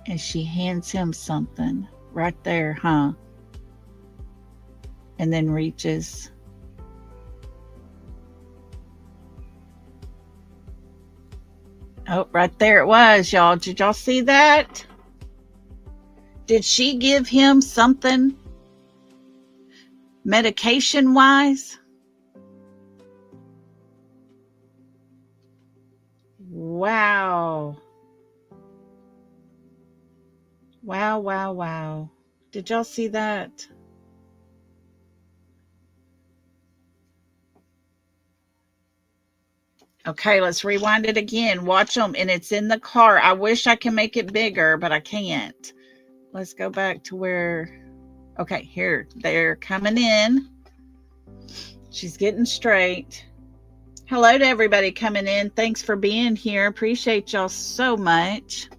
And she hands him something right there, huh? And then reaches. Oh, right there it was, y'all. Did y'all see that? Did she give him something medication-wise? Wow. Wow, wow, wow. Did y'all see that? Okay, let's rewind it again. Watch them, and it's in the car. I wish I can make it bigger, but I can't. Let's go back to where... Okay, here. They're coming in. She's getting straight. Hello to everybody coming in. Thanks for being here. Appreciate y'all so much.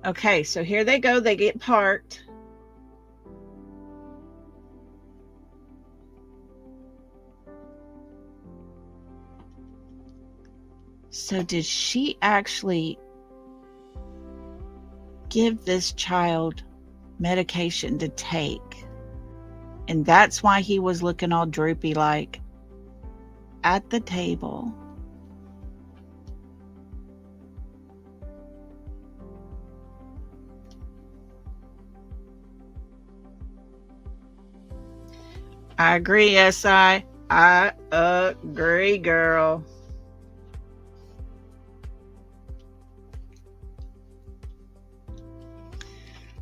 Okay, so here they go. They get parked. So did she actually give this child medication to take? And that's why he was looking all droopy like at the table. I agree, SI. I agree, girl.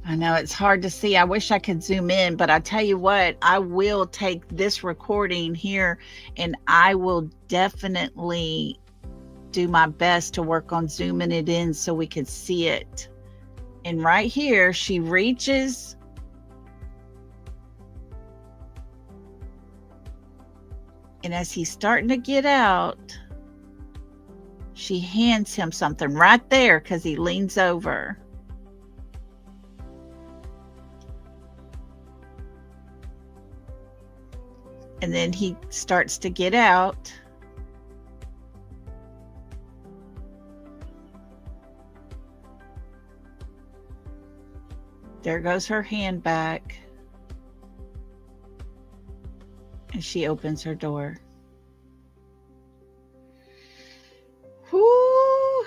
I know it's hard to see. I wish I could zoom in, but I tell you what, I will take this recording here and I will definitely do my best to work on zooming it in so we could see it. And right here, she reaches and as he's starting to get out, she hands him something right there because he leans over. And then he starts to get out. There goes her hand back. And she opens her door. Whoo!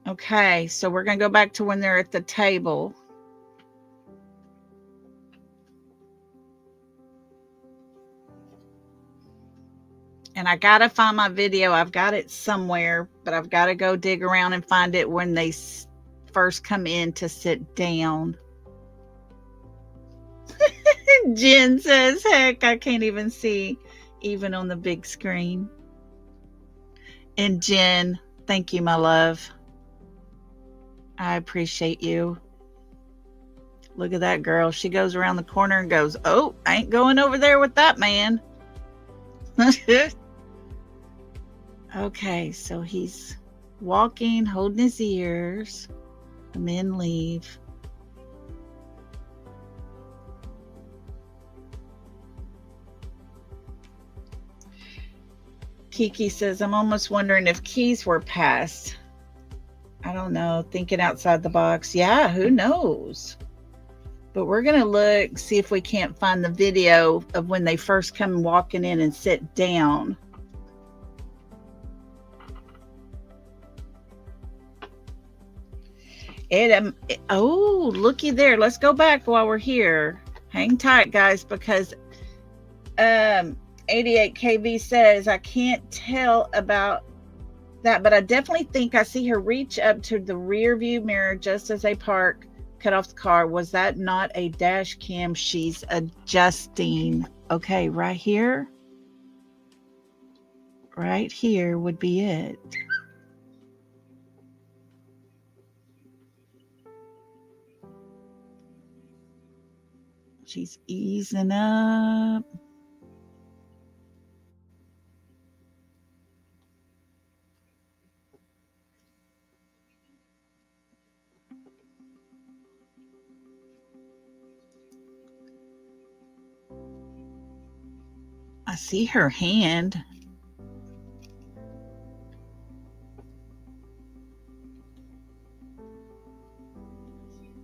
Okay, so we're going to go back to when they're at the table. And I got to find my video. I've got it somewhere, but I've got to go dig around and find it when they first come in to sit down. Jen says, heck, I can't even see, even on the big screen. And Jen, thank you, my love. I appreciate you. Look at that girl. She goes around the corner and goes, oh, I ain't going over there with that man. Okay, so he's walking, holding his ears. The men leave. Kiki says, I'm almost wondering if keys were passed. I don't know. Thinking outside the box. Yeah, who knows? But we're going to look, see if we can't find the video of when they first come walking in and sit down. Oh, looky there. Let's go back while we're here. Hang tight, guys, because 88KV says, I can't tell about that, but I definitely think I see her reach up to the rear view mirror just as they park, cut off the car. Was that not a dash cam she's adjusting? Okay, right here. Right here would be it. She's easing up. I see her hand.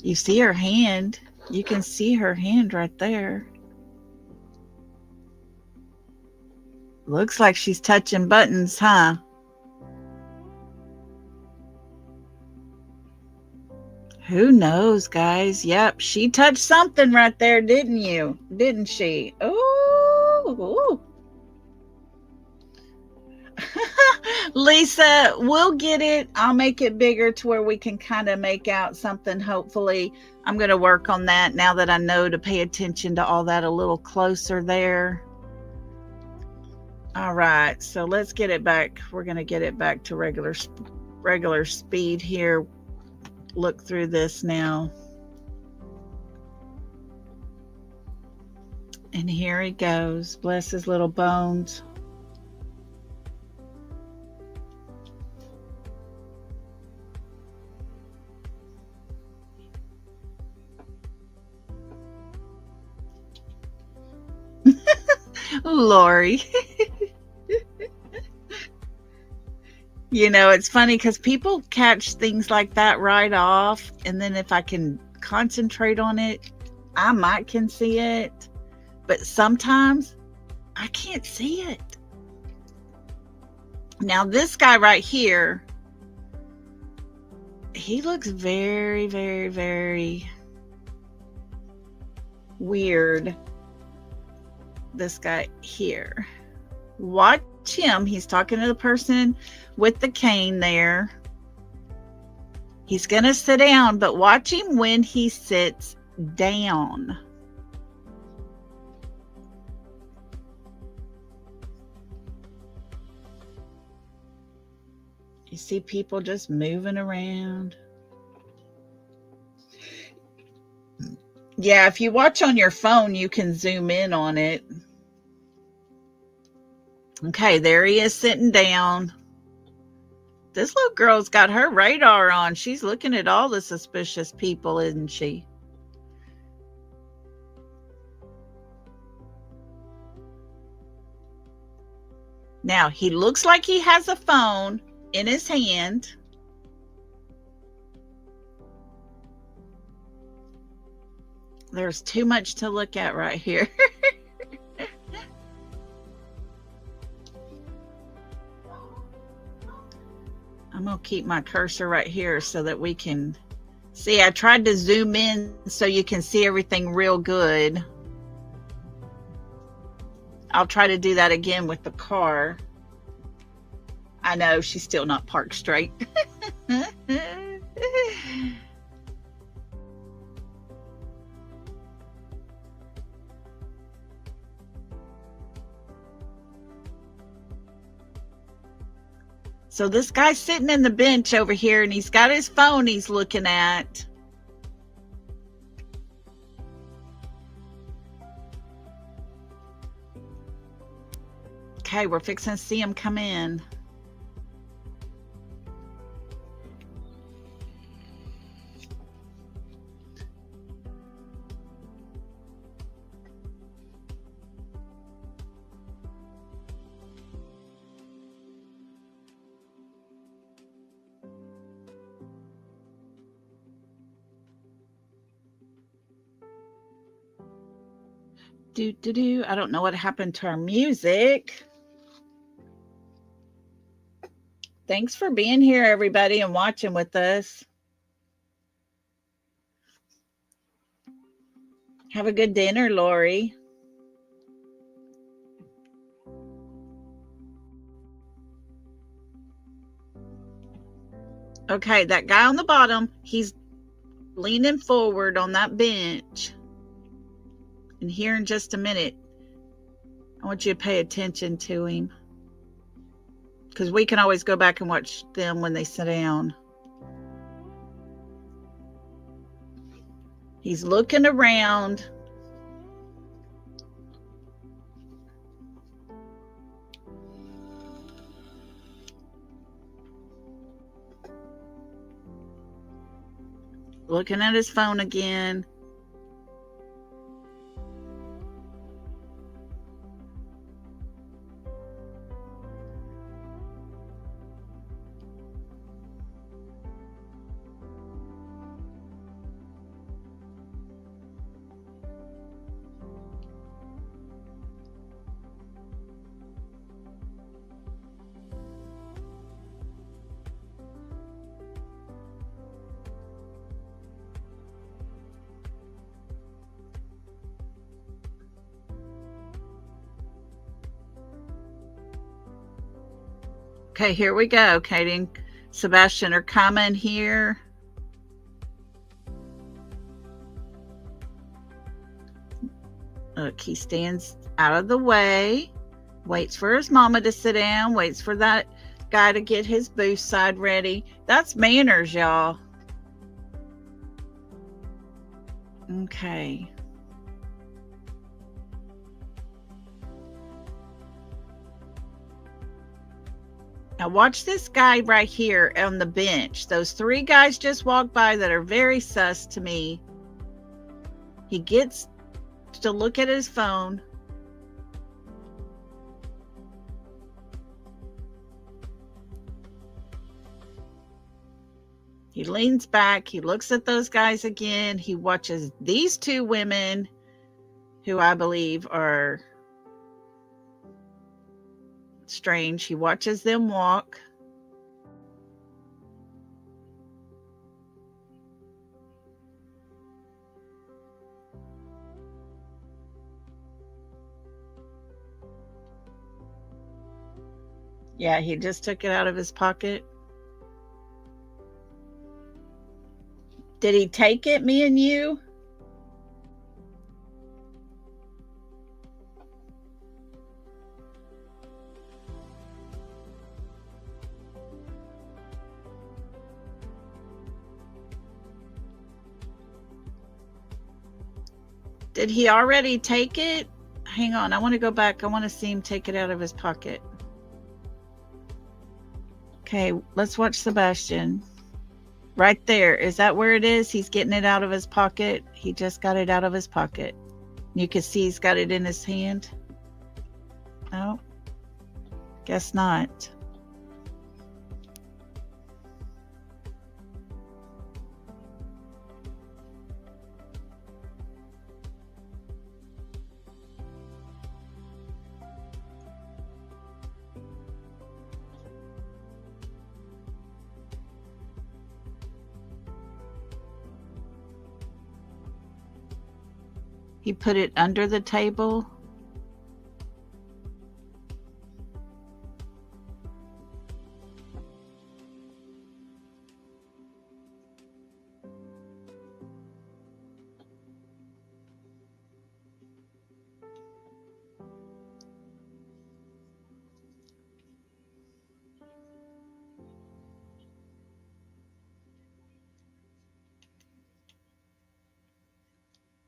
You see her hand. You can see her hand right there. Looks like she's touching buttons, huh? Who knows, guys? Yep, she touched something right there, didn't you? Didn't she? Ooh. Lisa, we'll get it. I'll make it bigger to where we can kind of make out something, hopefully. I'm going to work on that now that I know to pay attention to all that a little closer there. All right, so let's get it back. We're going to get it back to regular speed here. Look through this now. And here he goes. Bless his little bones. Lori. You know, it's funny because people catch things like that right off. And then if I can concentrate on it, I might can see it. But sometimes I can't see it. Now, this guy right here, he looks very, very, very weird. This guy here. Watch him. He's talking to the person with the cane there. He's going to sit down, but watch him when he sits down. You see people just moving around. Yeah, if you watch on your phone, you can zoom in on it. Okay, there he is sitting down. This little girl's got her radar on. She's looking at all the suspicious people, isn't she? Now, he looks like he has a phone in his hand. There's too much to look at right here. I'm going to keep my cursor right here so that we can see. I tried to zoom in so you can see everything real good. I'll try to do that again with the car. I know she's still not parked straight. So this guy's sitting in the bench over here and he's got his phone he's looking at. Okay, we're fixing to see him come in. I don't know what happened to our music. Thanks for being here, everybody, and watching with us. Have a good dinner, Lori. Okay, that guy on the bottom, he's leaning forward on that bench. And here in just a minute, I want you to pay attention to him. Because we can always go back and watch them when they sit down. He's looking around. Looking at his phone again. Okay, here we go. Katie and Sebastian are coming here. Look, he stands out of the way, waits for his mama to sit down, waits for that guy to get his booth side ready. That's manners, y'all. Okay. Now watch this guy right here on the bench. Those three guys just walked by that are very sus to me. He gets to look at his phone. He leans back. He looks at those guys again. He watches these two women who I believe are strange. He watches them walk. Yeah, he just took it out of his pocket. Did he take it, me and you? Did he already take it? Hang on, I want to go back. I want to see him take it out of his pocket. Okay, let's watch Sebastian. Right there. Is that where it is? He's getting it out of his pocket. He just got it out of his pocket. You can see he's got it in his hand. No, guess not. He put it under the table.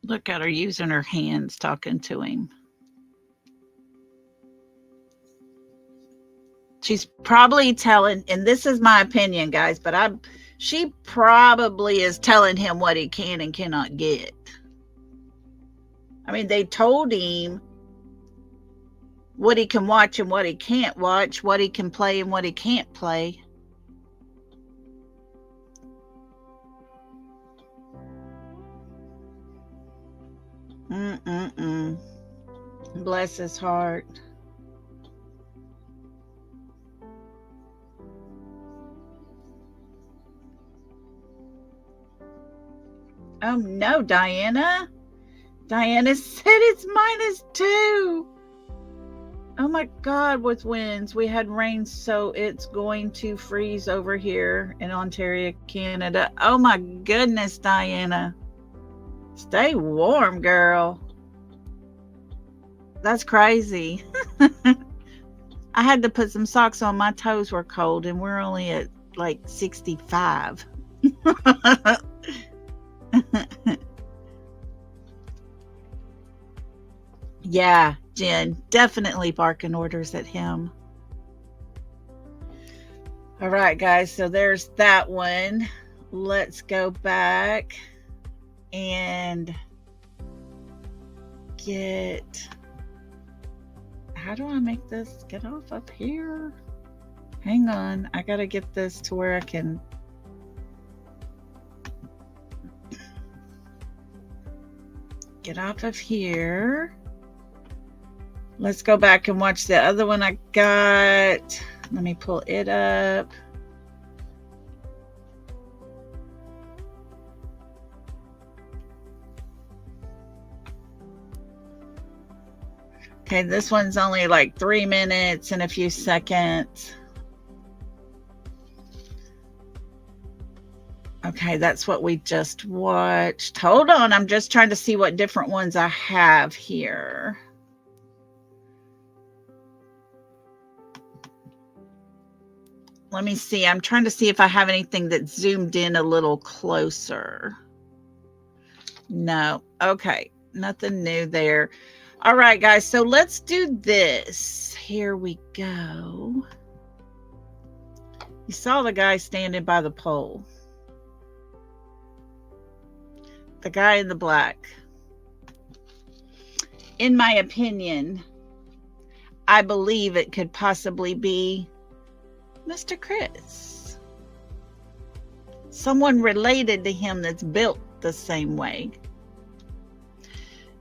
Look at her using her hands talking to him. She's probably telling, and this is my opinion, guys, but she probably is telling him what he can and cannot get. I mean, they told him what he can watch and what he can't watch, what he can play and what he can't play. Bless his heart. Oh no, Diana. Diana said it's -2. Oh my God, with winds. We had rain, so it's going to freeze over here in Ontario, Canada. Oh my goodness, Diana. Stay warm, girl. That's crazy. I had to put some socks on. My toes were cold, and we're only at like 65. Yeah, Jen, definitely barking orders at him. All right, guys, so there's that one. Let's go back and get... How do I make this get off up here? Hang on, I gotta get this to where I can... get off of here. Let's go back and watch the other one I got. Let me pull it up. Okay, this one's only like 3 minutes and a few seconds. Okay, that's what we just watched. Hold on, I'm just trying to see what different ones I have here. Let me see. I'm trying to see if I have anything that's zoomed in a little closer. No. Okay. Nothing new there. All right, guys. So let's do this. Here we go. You saw the guy standing by the pole. The guy in the black. In my opinion, I believe it could possibly be Mr. Chris. Someone related to him that's built the same way.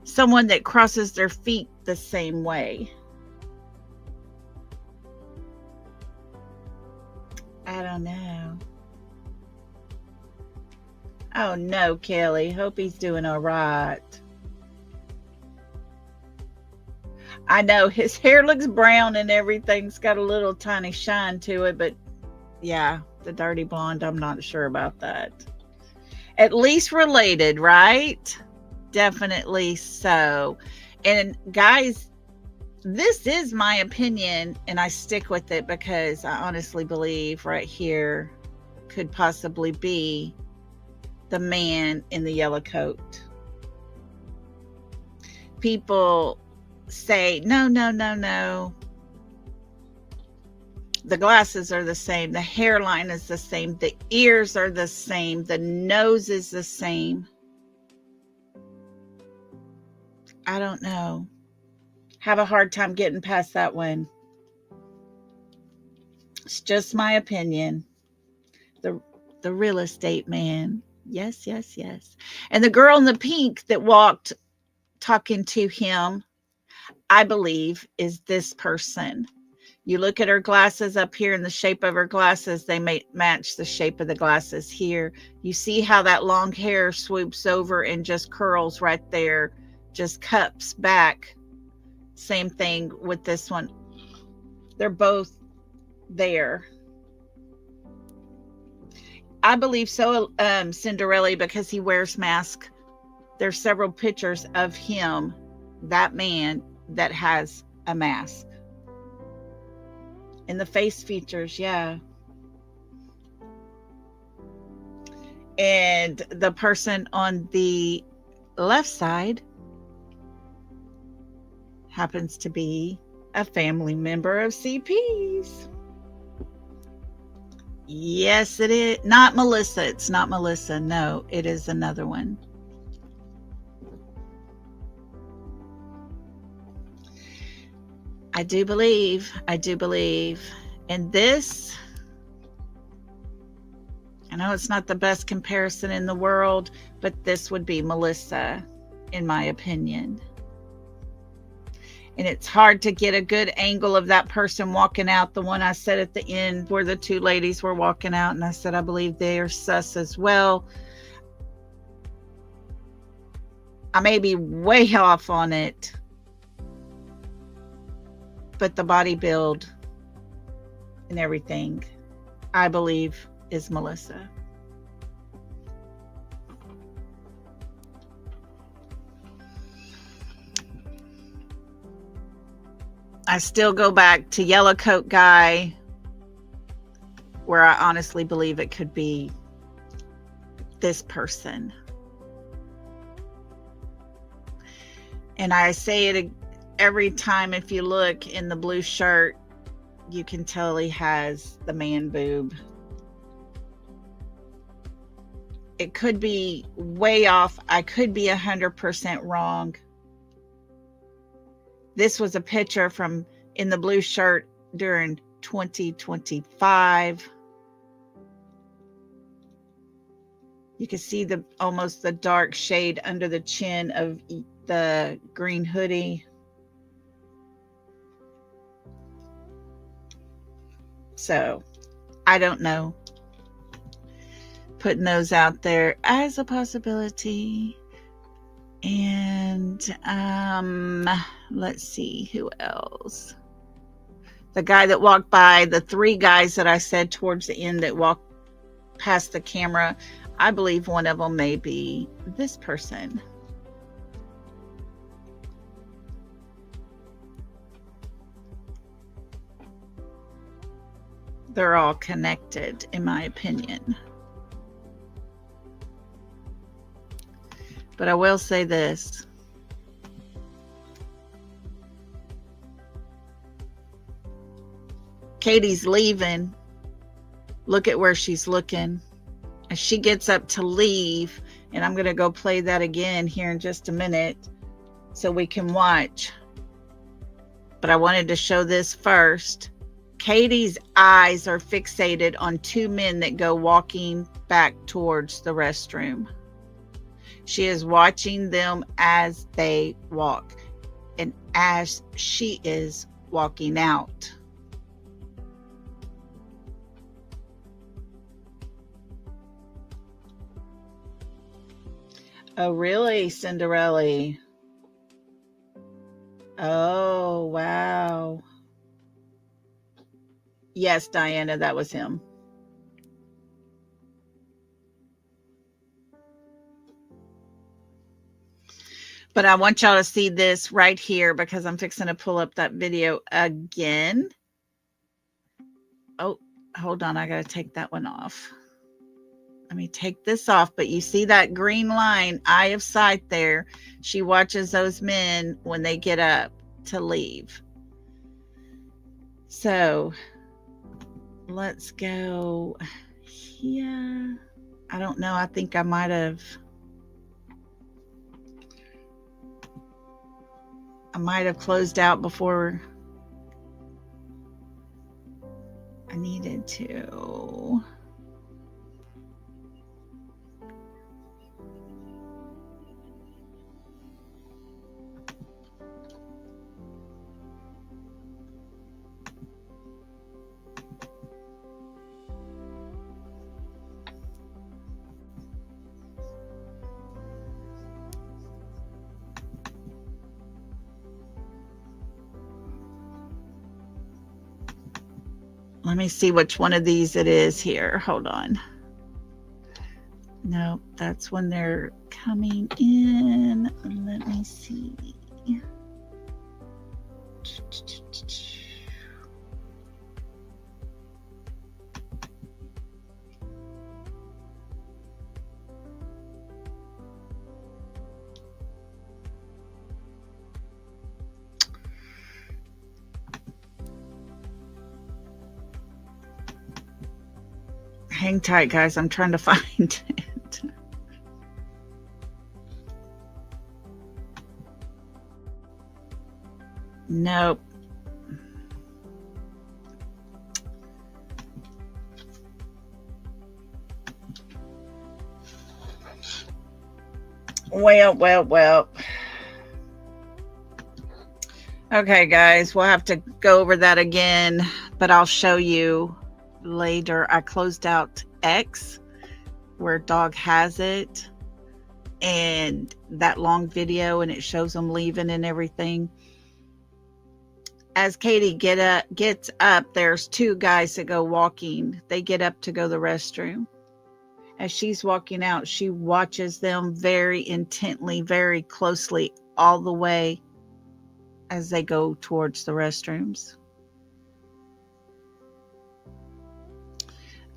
Someone that crosses their feet the same way. I don't know. Oh no, Kelly. Hope he's doing all right. I know his hair looks brown and everything's got a little tiny shine to it, but yeah, the dirty blonde, I'm not sure about that. At least related, right? Definitely so. And guys, this is my opinion, and I stick with it because I honestly believe right here could possibly be the man in the yellow coat. people say, no, no, no, no. The glasses are the same. The hairline is the same. The ears are the same. The nose is the same. I don't know. Have a hard time getting past that one. It's just my opinion. The real estate man. Yes, yes, yes. And the girl in the pink that walked talking to him, I believe, is this person. You look at her glasses up here and the shape of her glasses, they may match the shape of the glasses here. You see how that long hair swoops over and just curls right there, just cups back. Same thing with this one. They're both there. I believe so, Cinderella, because he wears mask. There's several pictures of him, that man that has a mask. In the face features, yeah. And the person on the left side happens to be a family member of CP's. Yes, it is. Not Melissa. It's not Melissa. No, it is another one. I do believe. And this, I know it's not the best comparison in the world, but this would be Melissa, in my opinion. And it's hard to get a good angle of that person walking out. The one I said at the end where the two ladies were walking out, and I said I believe they are sus as well. I may be way off on it, but the body build and everything, I believe, is Melissa. I still go back to Yellow Coat Guy, where I honestly believe it could be this person. And I say it every time. If you look in the blue shirt, you can tell he has the man boob. It could be way off. I could be 100% wrong. This was a picture from in the blue shirt during 2025. You can see almost the dark shade under the chin of the green hoodie. So, I don't know. Putting those out there as a possibility. And let's see who else. The guy that walked by, the three guys that I said towards the end that walked past the camera, I believe one of them may be this person. They're all connected, in my opinion. But I will say this. Katie's leaving. Look at where she's looking. As she gets up to leave, and I'm going to go play that again here in just a minute so we can watch. But I wanted to show this first. Katie's eyes are fixated on two men that go walking back towards the restroom. She is watching them as they walk and as she is walking out. Oh, really, Cinderella? Oh, wow. Yes, Diana, that was him. But I want y'all to see this right here because I'm fixing to pull up that video again. Oh, hold on. I got to take that one off. Let me take this off, but you see that green line, eye of sight there. She watches those men when they get up to leave. So let's go here. I don't know. I think I might have closed out before I needed to. Let me see which one of these it is here. Hold on. Nope, that's when they're coming in. Let me see. Hang tight, guys. I'm trying to find it. Nope. Well. Okay, guys, we'll have to go over that again, but I'll show you later. I closed out X where dog has it and that long video, and it shows them leaving and everything. As Katie gets up, there's two guys that go walking. They get up to go to the restroom. As she's walking out, she watches them very intently, very closely, all the way as they go towards the restrooms.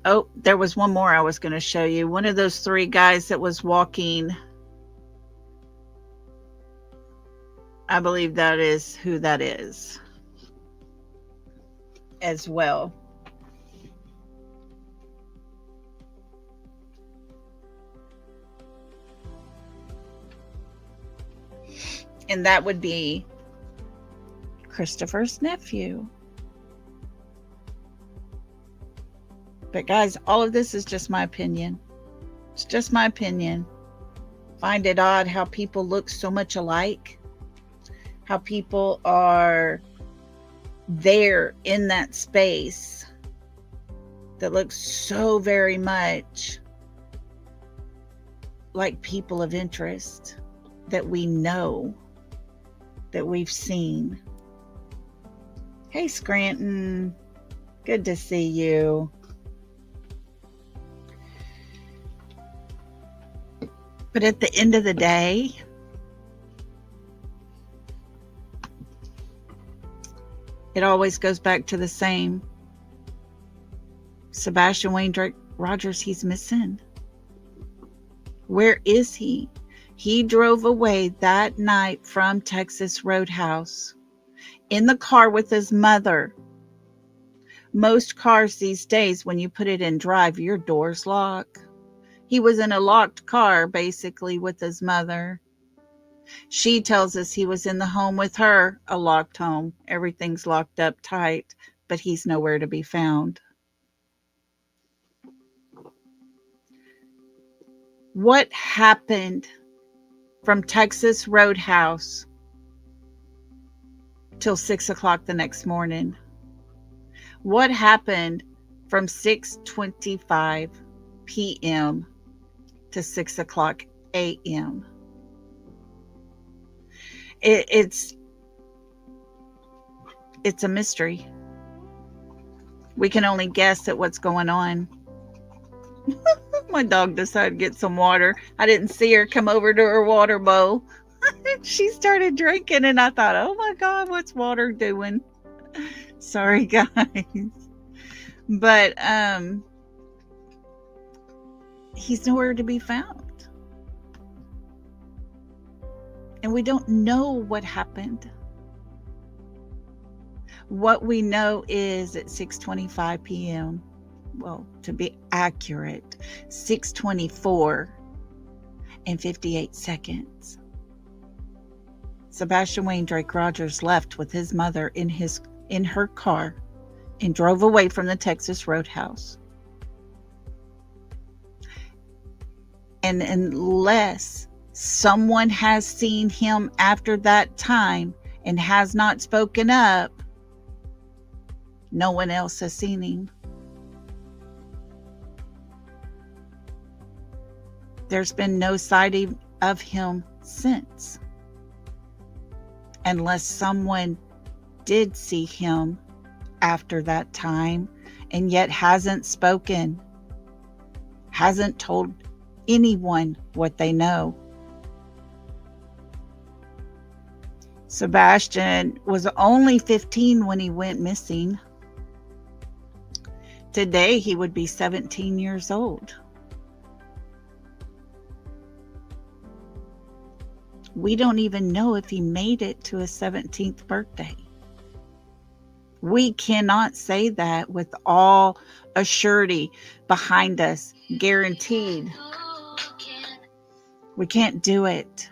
Oh, there was one more I was going to show you. One of those three guys that was walking, I believe that is who that is as well. And that would be Christopher's nephew. But guys, all of this is just my opinion. It's just my opinion. Find it odd how people look so much alike. How people are there in that space that looks so very much like people of interest that we know, that we've seen. Hey, Scranton. Good to see you. But at the end of the day, it always goes back to the same. Sebastian Wayne Drake Rogers, he's missing. Where is he? He drove away that night from Texas Roadhouse in the car with his mother. Most cars these days, when you put it in drive, your doors lock. He was in a locked car, basically, with his mother. She tells us he was in the home with her, a locked home. Everything's locked up tight, but he's nowhere to be found. What happened from Texas Roadhouse till 6 o'clock the next morning? What happened from 6:25 p.m. to 6 o'clock a.m.? It's a mystery. We can only guess at what's going on. My dog decided to get some water. I didn't see her come over to her water bowl. She started drinking, and I thought, oh my God, what's water doing? Sorry, guys. But he's nowhere to be found. And we don't know what happened. What we know is at 6:25 p.m., well, to be accurate, 6:24 and 58 seconds, Sebastian Wayne Drake Rogers left with his mother in her car and drove away from the Texas Roadhouse. And unless someone has seen him after that time and has not spoken up, no one else has seen him. There's been no sighting of him since. Unless someone did see him after that time and yet hasn't spoken, hasn't told anyone what they know. Sebastian was only 15 when he went missing. Today he would be 17 years old. We don't even know if he made it to his 17th birthday. We cannot say that with all assurity behind us, guaranteed. We can't do it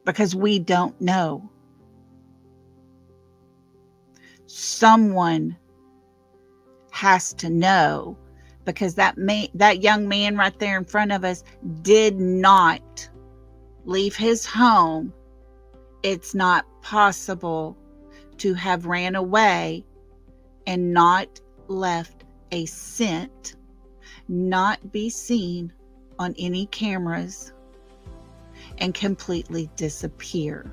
because we don't know. Someone has to know, because that young man right there in front of us did not leave his home. It's not possible to have ran away and not left a scent, not be seen on any cameras, and completely disappear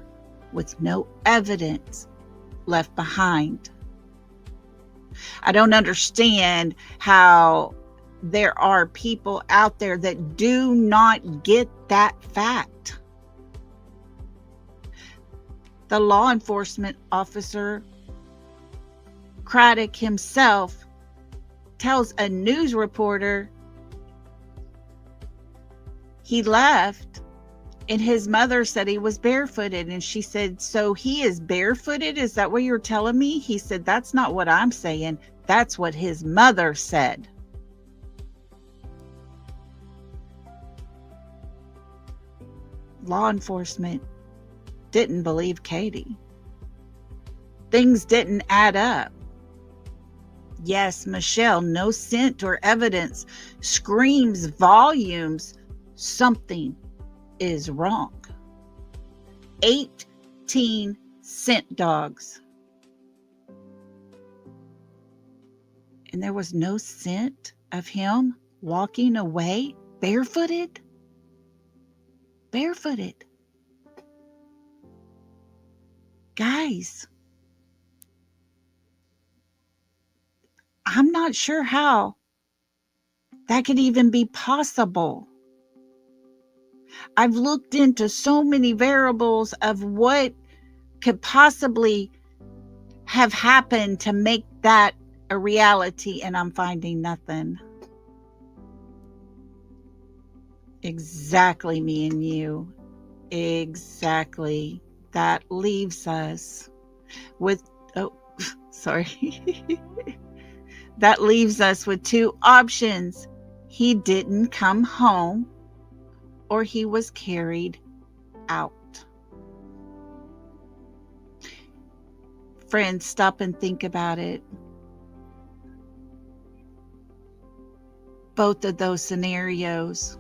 with no evidence left behind. I don't understand how there are people out there that do not get that fact. The law enforcement officer, Craddock himself, tells a news reporter he left and his mother said he was barefooted, and she said, "So he is barefooted? Is that what you're telling me?" He said, "That's not what I'm saying. That's what his mother said." Law enforcement didn't believe Katie. Things didn't add up. Yes, Michelle, no scent or evidence screams volumes. Something is wrong. 18 scent dogs. And there was no scent of him walking away barefooted. Barefooted. Guys, I'm not sure how that could even be possible. I've looked into so many variables of what could possibly have happened to make that a reality, and I'm finding nothing. Exactly, me and you. Exactly. That leaves us with, that leaves us with two options. He didn't come home, or he was carried out. Friends, stop and think about it. Both of those scenarios,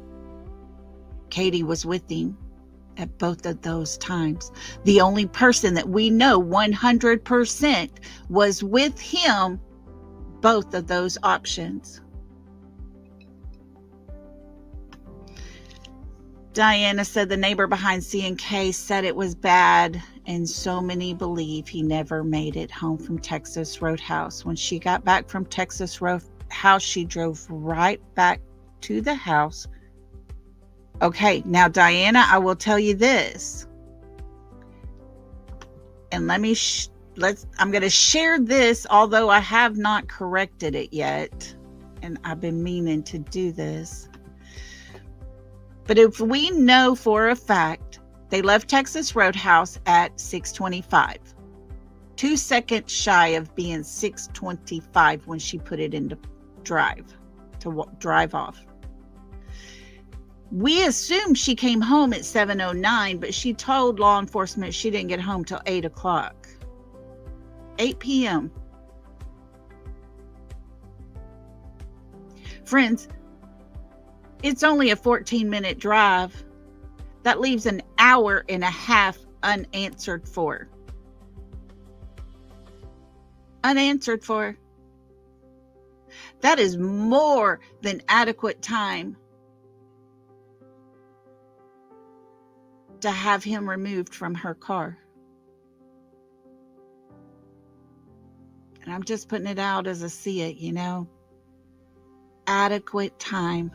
Katie was with him at both of those times. The only person that we know 100% was with him, both of those options. Diana said the neighbor behind C&K said it was bad, and so many believe he never made it home from Texas Roadhouse. When she got back from Texas Roadhouse, she drove right back to the house. Okay, now Diana, I will tell you this. And I'm going to share this, although I have not corrected it yet. and I've been meaning to do this. But if we know for a fact they left Texas Roadhouse at 6:25, 2 seconds shy of being 6:25 when she put it into drive off. We assume she came home at 7:09, but she told law enforcement she didn't get home till 8 o'clock. 8 p.m. Friends, it's only a 14-minute drive. That leaves an hour and a half unanswered for. Unanswered for. That is more than adequate time to have him removed from her car. And I'm just putting it out as I see it, you know. Adequate time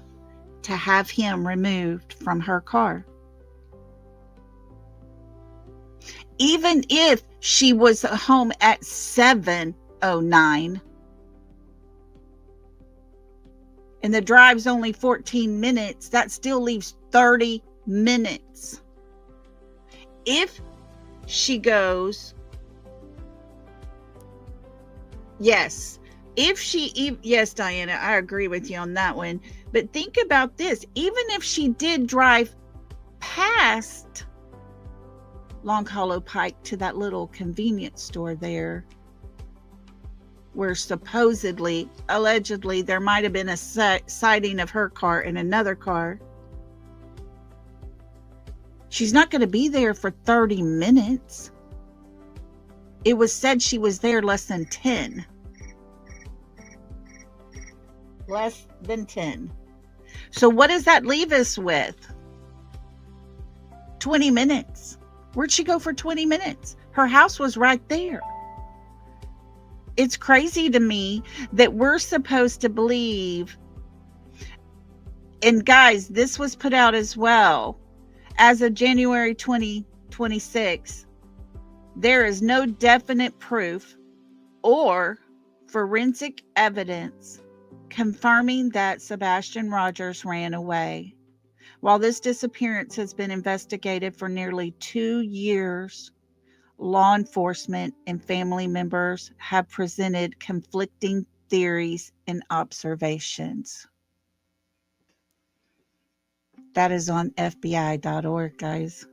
to have him removed from her car. Even if she was home at 7:09 and the drive's only 14 minutes, that still leaves 30 minutes. If she goes, yes, Diana, I agree with you on that one. But think about this. Even if she did drive past Long Hollow Pike to that little convenience store there, where supposedly, allegedly, there might have been a sighting of her car in another car, she's not going to be there for 30 minutes. It was said she was there less than 10. Less than 10. So what does that leave us with? 20 minutes. Where'd she go for 20 minutes? Her house was right there. It's crazy to me that we're supposed to believe, and guys, this was put out as well, as of January 2026, there is no definite proof or forensic evidence confirming that Sebastian Rogers ran away. While this disappearance has been investigated for nearly 2 years, law enforcement and family members have presented conflicting theories and observations. That is on FBI.org, guys.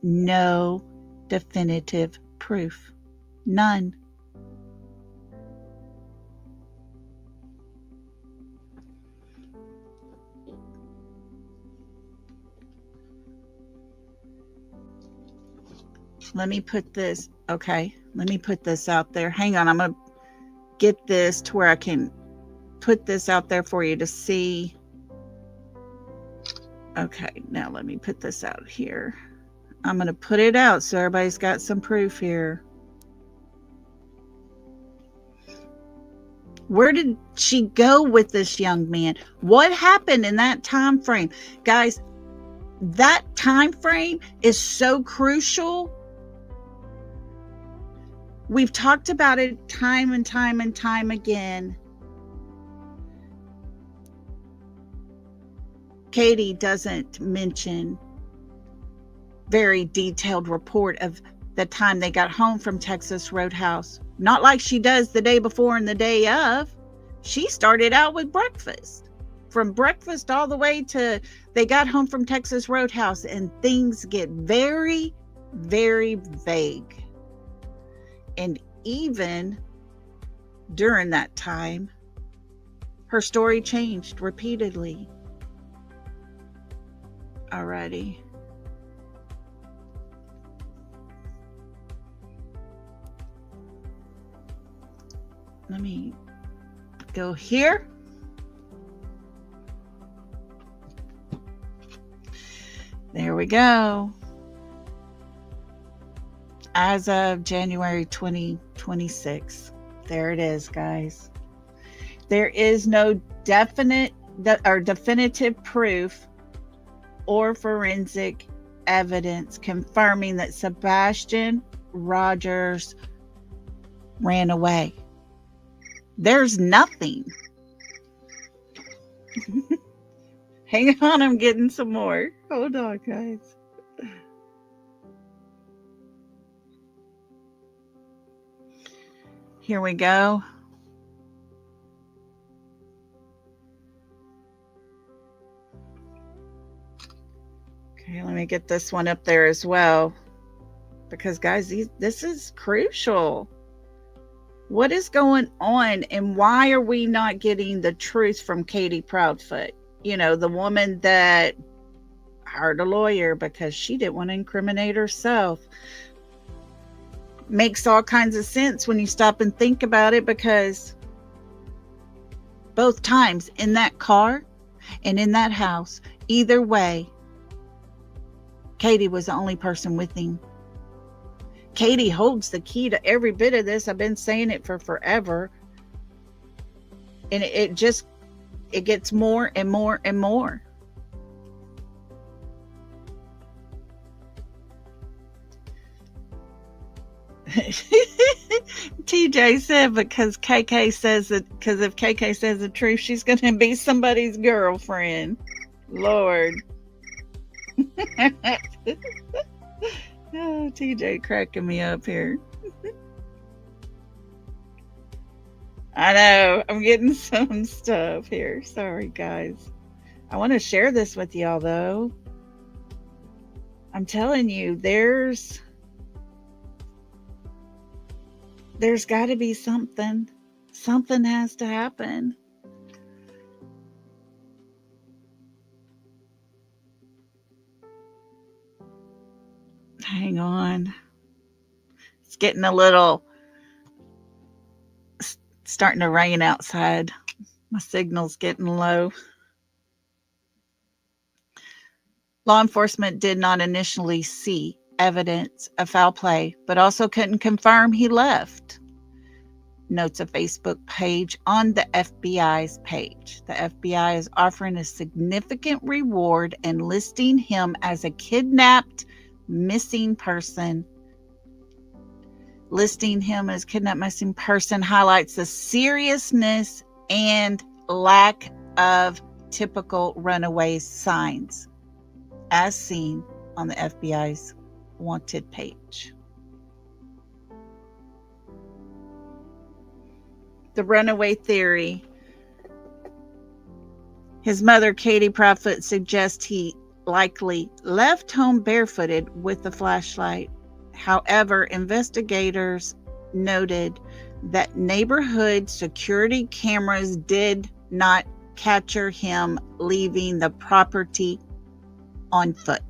No definitive proof. None. Let me put this out there. Hang on, I'm going to get this to where I can put this out there for you to see. Okay, now let me put this out here. I'm going to put it out so everybody's got some proof here. Where did she go with this young man? What happened in that time frame? Guys, that time frame is so crucial. We've talked about it time and time and time again. Katie doesn't mention very detailed report of the time they got home from Texas Roadhouse. Not like she does the day before and the day of. She started out with breakfast. From breakfast all the way to they got home from Texas Roadhouse, and things get very, very vague. And even during that time, her story changed repeatedly. Alrighty. Let me go here. There we go. As of January 2026. There it is, guys. There is no definitive proof or forensic evidence confirming that Sebastian Rogers ran away. There's nothing. Hang on, I'm getting some more. Hold on, guys. Here we go. Okay, let me get this one up there as well. Because, guys, this is crucial. What is going on, and why are we not getting the truth from Katie Proudfoot? You know, the woman that hired a lawyer because she didn't want to incriminate herself. Makes all kinds of sense when you stop and think about it, because both times in that car and in that house, either way, Katie was the only person with him. Katie holds the key to every bit of this. I've been saying it for forever. And it gets more and more and more. TJ said because KK says that, because if KK says the truth, she's going to be somebody's girlfriend. Lord. Oh, TJ cracking me up here. I know. I'm getting some stuff here. Sorry, guys. I want to share this with y'all, though. I'm telling you, there's got to be something. Something has to happen. Hang on. It's getting a little starting to rain outside. My signal's getting low. Law enforcement did not initially see evidence of foul play, but also couldn't confirm he left. Notes a Facebook page on the FBI's page. The FBI is offering a significant reward and listing him as a kidnapped missing person. Listing him as kidnapped missing person highlights the seriousness and lack of typical runaway signs as seen on the FBI's wanted page. The runaway theory. His mother, Katie Proudfoot, suggests he likely left home barefooted with a flashlight. However, investigators noted that neighborhood security cameras did not capture him leaving the property on foot.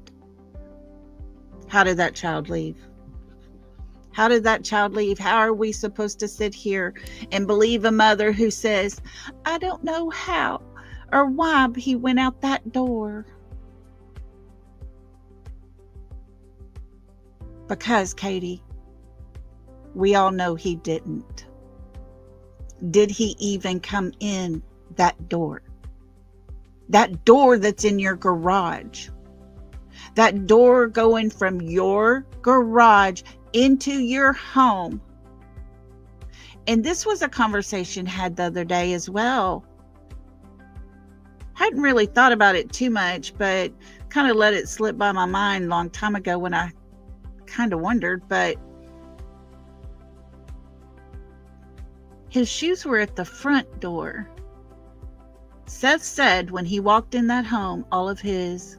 How did that child leave? How did that child leave? How are we supposed to sit here and believe a mother who says, I don't know how or why he went out that door? Because, Katie, we all know he didn't. Did he even come in that door? That door that's in your garage. That door going from your garage into your home. And this was a conversation had the other day as well. Hadn't really thought about it too much, but kind of let it slip by my mind a long time ago when I kind of wondered. But his shoes were at the front door. Seth said when he walked in that home, all of his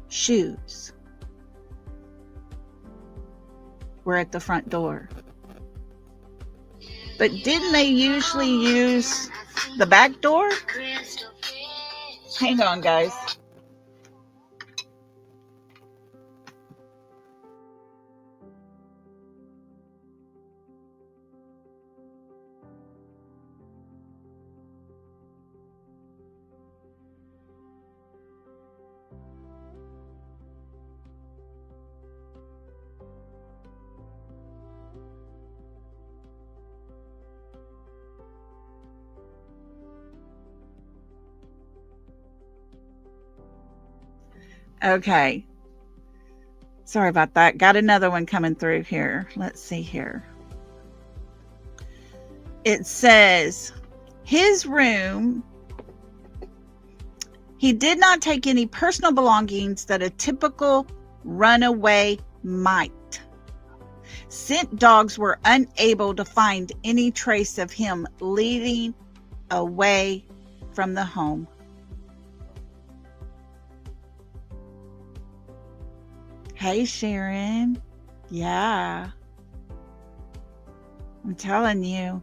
shoes were at the front door. But didn't they usually use the back door? Hang on, guys. Okay. Sorry about that. Got another one coming through here. Let's see here. It says, his room, he did not take any personal belongings that a typical runaway might. Scent dogs were unable to find any trace of him leading away from the home. Hey, Sharon. Yeah. I'm telling you.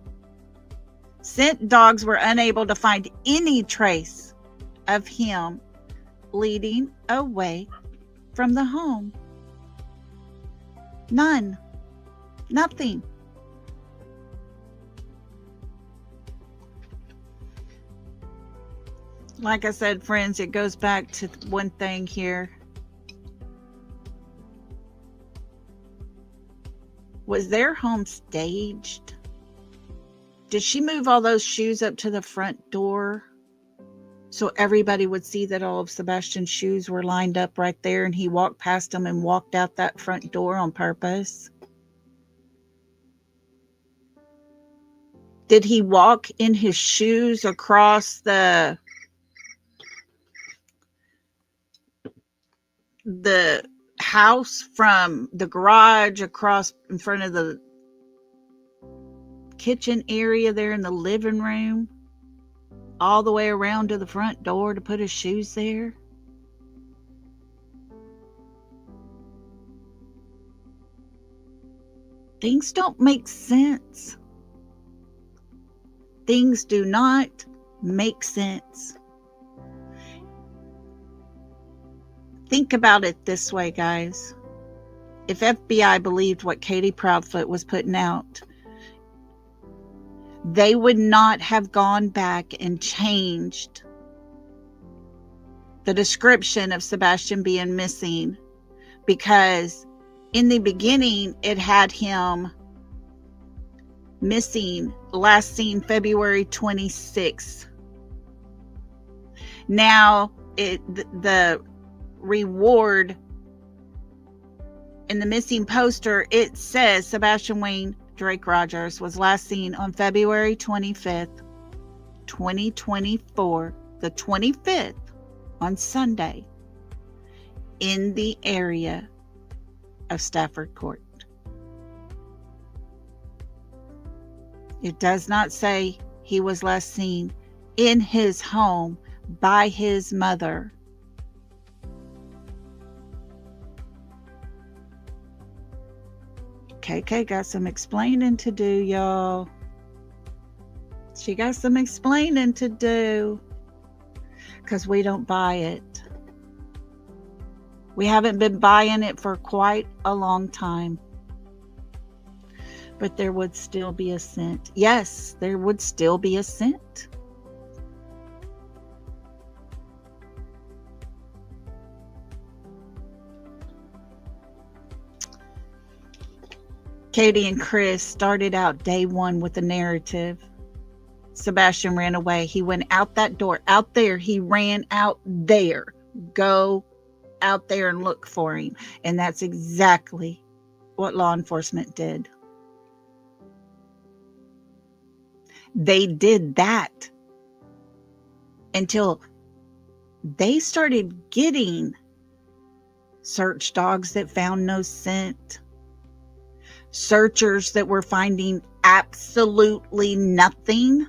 Scent dogs were unable to find any trace of him leading away from the home. None. Nothing. Like I said, friends, it goes back to one thing here. Was their home staged? Did she move all those shoes up to the front door so everybody would see that all of Sebastian's shoes were lined up right there, and he walked past them and walked out that front door on purpose? Did he walk in his shoes across the house from the garage across in front of the kitchen area there in the living room, all the way around to the front door to put his shoes there? Things don't make sense. Things do not make sense. Think about it this way, guys. If FBI believed what Katie Proudfoot was putting out, they would not have gone back and changed the description of Sebastian being missing, because in the beginning it had him missing, last seen February 26th. Now the reward in the missing poster, it says Sebastian Wayne Drake Rogers was last seen on February 25th, 2024, the 25th, on Sunday, in the area of Stafford Court. It does not say he was last seen in his home by his mother. KK got some explaining to do, y'all. She got some explaining to do, because we don't buy it. We haven't been buying it for quite a long time. But there would still be a scent. Yes, there would still be a scent. Katie and Chris started out day one with the narrative. Sebastian ran away. He went out that door. Out there. He ran out there. Go out there and look for him. And that's exactly what law enforcement did. They did that until they started getting search dogs that found no scent. Searchers that were finding absolutely nothing.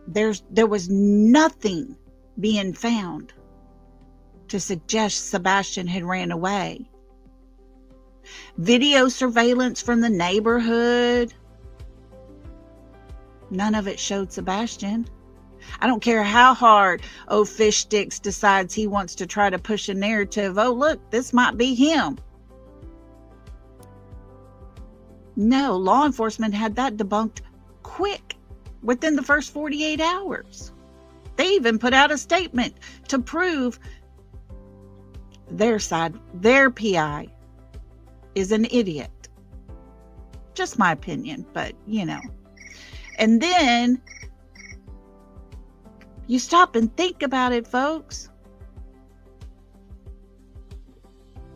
There was nothing being found to suggest Sebastian had ran away. Video surveillance from the neighborhood, none of it showed Sebastian. I don't care how hard Fish Sticks decides he wants to try to push a narrative. Oh, look, this might be him. No, law enforcement had that debunked quick, within the first 48 hours. They even put out a statement to prove their side, their PI is an idiot. Just my opinion, but you know. And then you stop and think about it, folks.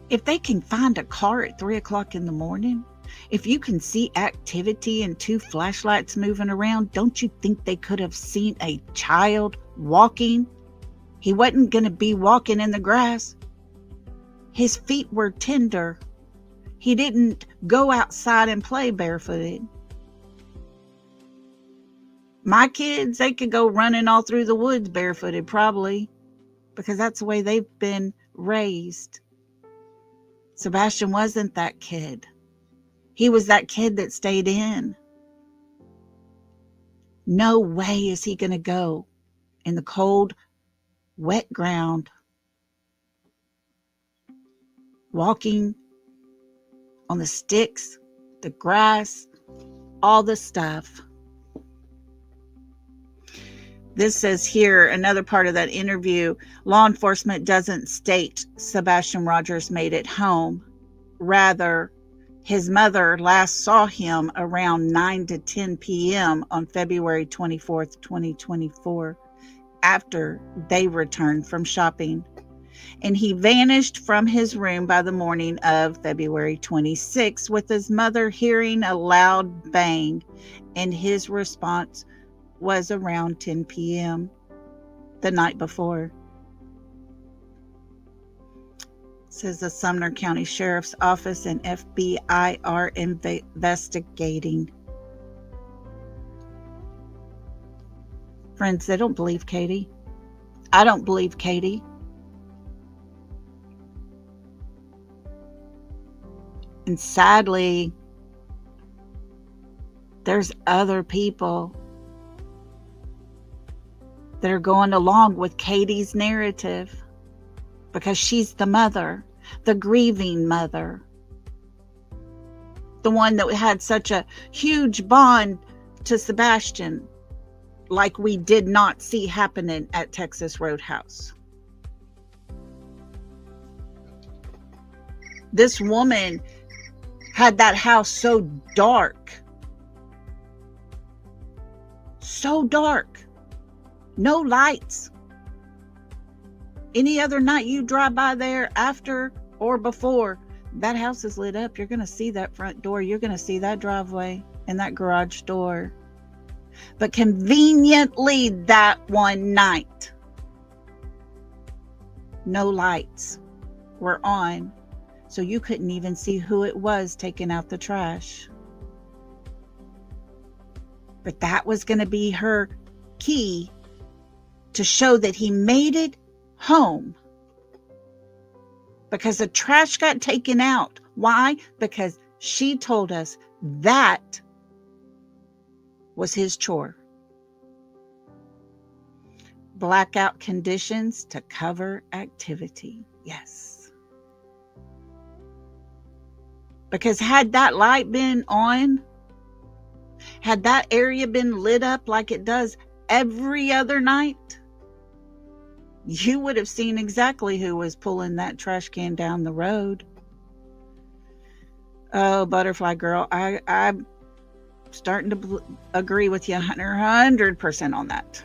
If they can find a car at 3 o'clock in the morning, If you can see activity and 2 flashlights moving around, don't you think they could have seen a child walking? He wasn't going to be walking in the grass. His feet were tender. He didn't go outside and play barefooted. My kids, they could go running all through the woods barefooted probably, because that's the way they've been raised. Sebastian wasn't that kid. He was that kid that stayed in. No way is he going to go in the cold, wet ground, walking on the sticks, the grass, all the stuff. This says here, another part of that interview, law enforcement doesn't state Sebastian Rogers made it home. Rather, his mother last saw him around 9 to 10 p.m. on February 24th, 2024, after they returned from shopping. And he vanished from his room by the morning of February 26th, with his mother hearing a loud bang, and his response was around 10 p.m. the night before. Says the Sumner County Sheriff's Office and FBI are investigating. Friends, they don't believe Katie. I don't believe Katie. And sadly, there's other people that are going along with Katie's narrative because she's the mother, the grieving mother, the one that had such a huge bond to Sebastian, like we did not see happening at Texas Roadhouse. This woman had that house so dark, no lights. Any other night you drive by there after or before, that house is lit up. You're going to see that front door. You're going to see that driveway and that garage door. But conveniently that one night, no lights were on, so you couldn't even see who it was taking out the trash. But that was going to be her key to show that he made it home, because the trash got taken out. Why? Because she told us that was his chore. Blackout conditions to cover activity. Yes. Because had that light been on, had that area been lit up like it does every other night, you would have seen exactly who was pulling that trash can down the road. Oh, Butterfly Girl, I'm starting to agree with you 100% on that.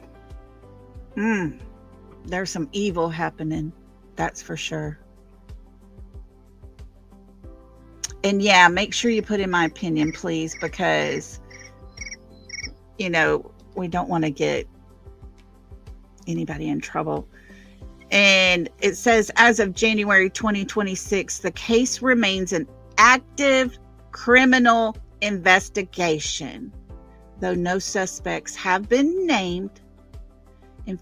There's some evil happening, that's for sure. And yeah, make sure you put in my opinion, please, because, you know, we don't want to get anybody in trouble. And it says, as of January 2026, the case remains an active criminal investigation, though no suspects have been named, and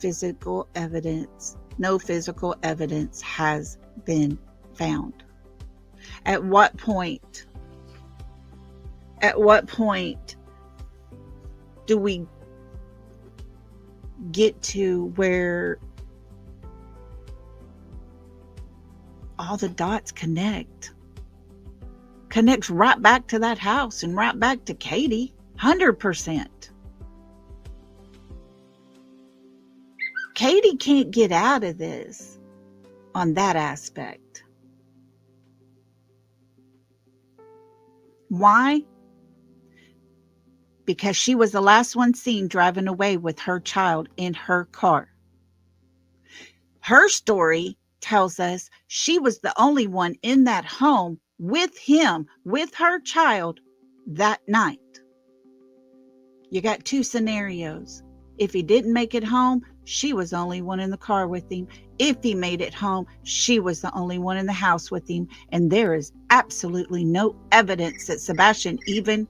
no physical evidence has been found. At what point do we get to where all the dots connects right back to that house and right back to Katie? 100%. Katie can't get out of this on that aspect. Why? Because she was the last one seen driving away with her child in her car. Her story tells us she was the only one in that home with him, with her child that night. You got two scenarios. If he didn't make it home, she was the only one in the car with him. If he made it home, she was the only one in the house with him. And there is absolutely no evidence that Sebastian even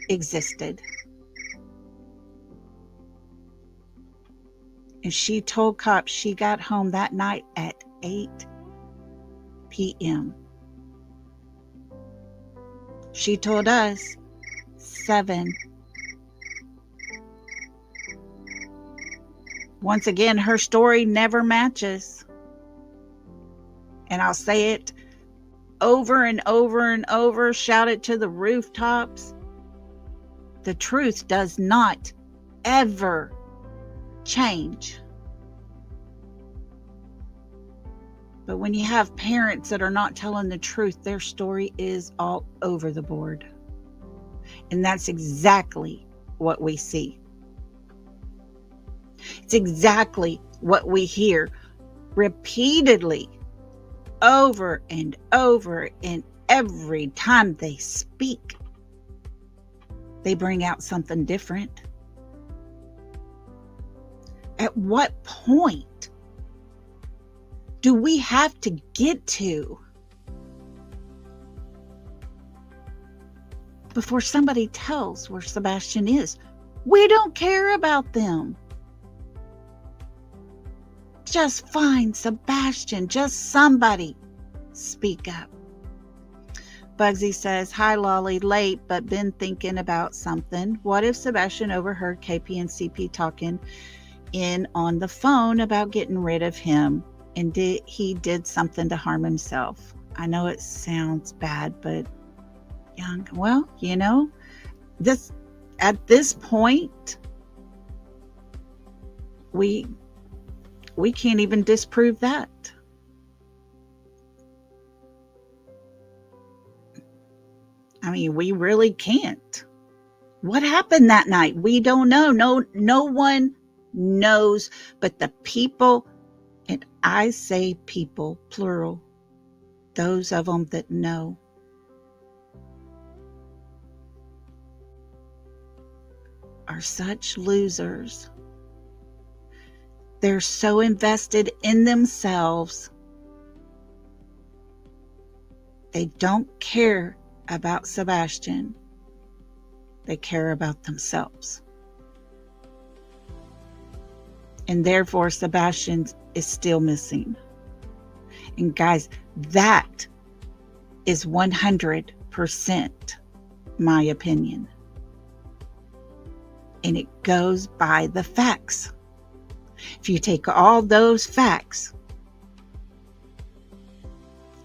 existed. And she told cops she got home that night at 8 p.m. She told us 7. Once again, her story never matches. And I'll say it over and over and over, shout it to the rooftops. The truth does not ever change. But when you have parents that are not telling the truth, their story is all over the board. And that's exactly what we see. It's exactly what we hear repeatedly over and over, and every time they speak, they bring out something different. At what point do we have to get to before somebody tells where Sebastian is? We don't care about them. Just find Sebastian. Just somebody speak up. Bugsy says, hi, Lolly. Late, but been thinking about something. What if Sebastian overheard KP and CP talking in on the phone about getting rid of him, and he did something to harm himself? I know it sounds bad, but young. Well, at this point, we can't even disprove that. I mean, we really can't. What happened that night? We don't know. No one knows but the people, and I say people, plural, those of them that know. Are such losers. They're so invested in themselves. They don't care about Sebastian. They care about themselves. And therefore, Sebastian is still missing. And guys, that is 100% my opinion. And it goes by the facts. If you take all those facts,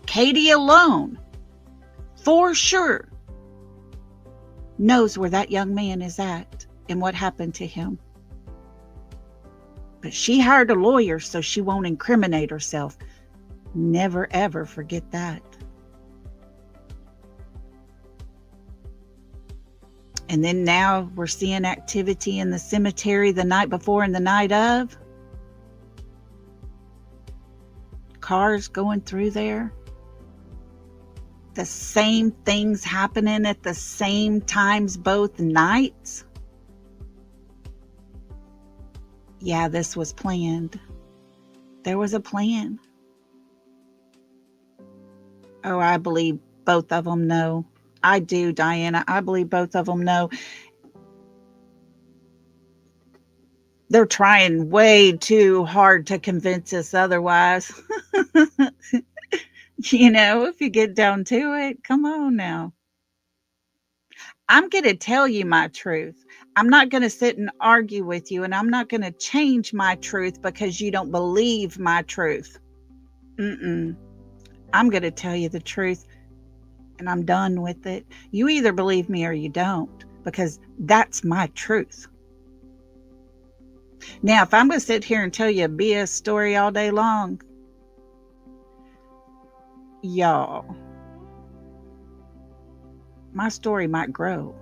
Katie alone, for sure, knows where that young man is at and what happened to him. But she hired a lawyer so she won't incriminate herself. Never, ever forget that. And then now we're seeing activity in the cemetery the night before and the night of. Cars going through there. The same things happening at the same times both nights. Yeah, this was planned. There was a plan. Oh, I believe both of them know. I do, Diana. I believe both of them know. They're trying way too hard to convince us otherwise. If you get down to it, come on now. I'm going to tell you my truth. I'm not going to sit and argue with you, and I'm not going to change my truth because you don't believe my truth. I'm going to tell you the truth, and I'm done with it. You either believe me or you don't, because that's my truth. Now, if I'm going to sit here and tell you a BS story all day long, y'all, my story might grow.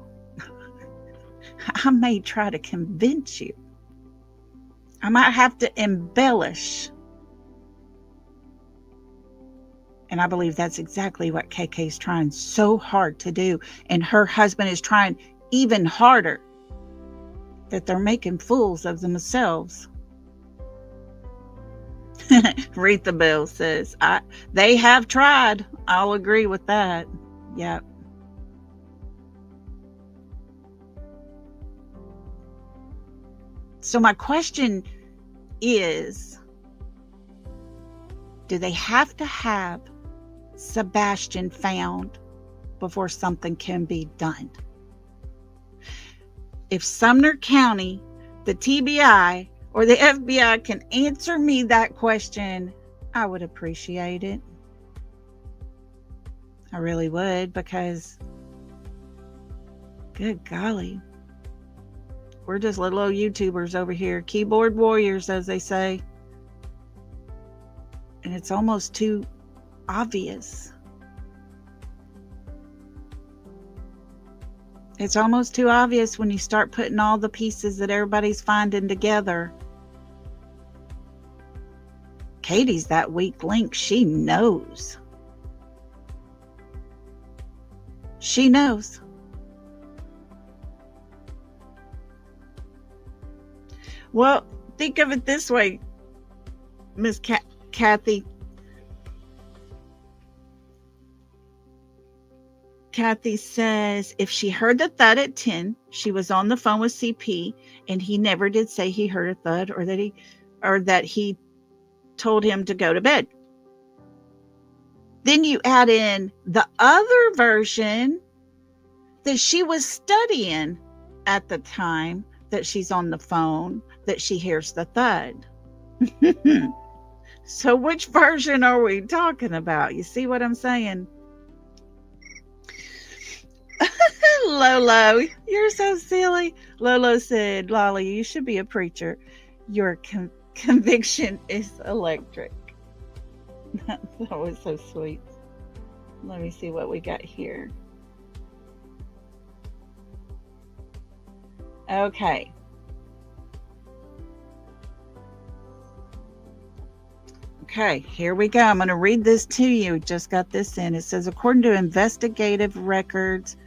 I may try to convince you. I might have to embellish. And I believe that's exactly what KK's trying so hard to do. And her husband is trying even harder, that they're making fools of themselves. Retha Bell says, they have tried. I'll agree with that. Yep. So my question is, do they have to have Sebastian found before something can be done? If Sumner County, the TBI, or the FBI can answer me that question, I would appreciate it. I really would, because good golly, we're just little old YouTubers over here, keyboard warriors, as they say. And it's almost too obvious. It's almost too obvious when you start putting all the pieces that everybody's finding together. Katie's that weak link. She knows. She knows. Well, think of it this way, Miss Kathy. Kathy says if she heard the thud at 10, she was on the phone with CP, and he never did say he heard a thud or that he told him to go to bed. Then you add in the other version that she was studying at the time that she's on the phone, that she hears the thud. So which version are we talking about? You see what I'm saying? Lolo, you're so silly. Lolo said, Lolly, you should be a preacher. Your conviction is electric. That was so sweet. Let me see what we got here. Okay. Okay, here we go. I'm going to read this to you. Just got this in. It says, according to investigative records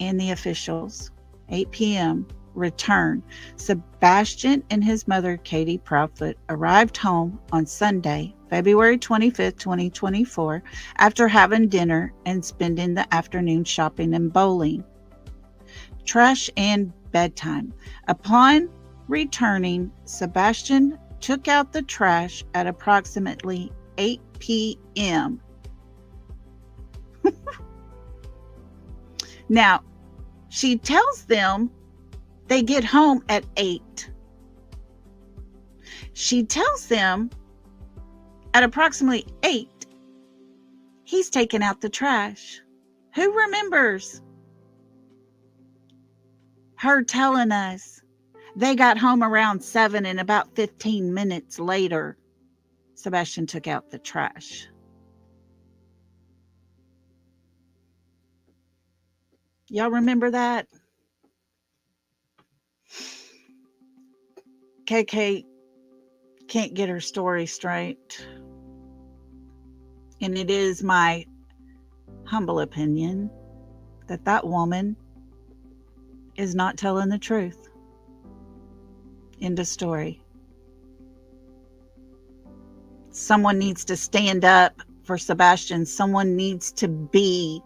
and the officials, 8 p.m. return, Sebastian and his mother, Katie Proudfoot, arrived home on Sunday, February 25th, 2024, after having dinner and spending the afternoon shopping and bowling. Trash and bedtime. Upon returning, Sebastian took out the trash at approximately 8 p.m. Now, she tells them they get home at 8. She tells them at approximately 8, he's taken out the trash. Who remembers her telling us they got home around 7 and about 15 minutes later, Sebastian took out the trash? Y'all remember that? KK can't get her story straight. And it is my humble opinion that that woman is not telling the truth. End of story. Someone needs to stand up for Sebastian. Someone needs to be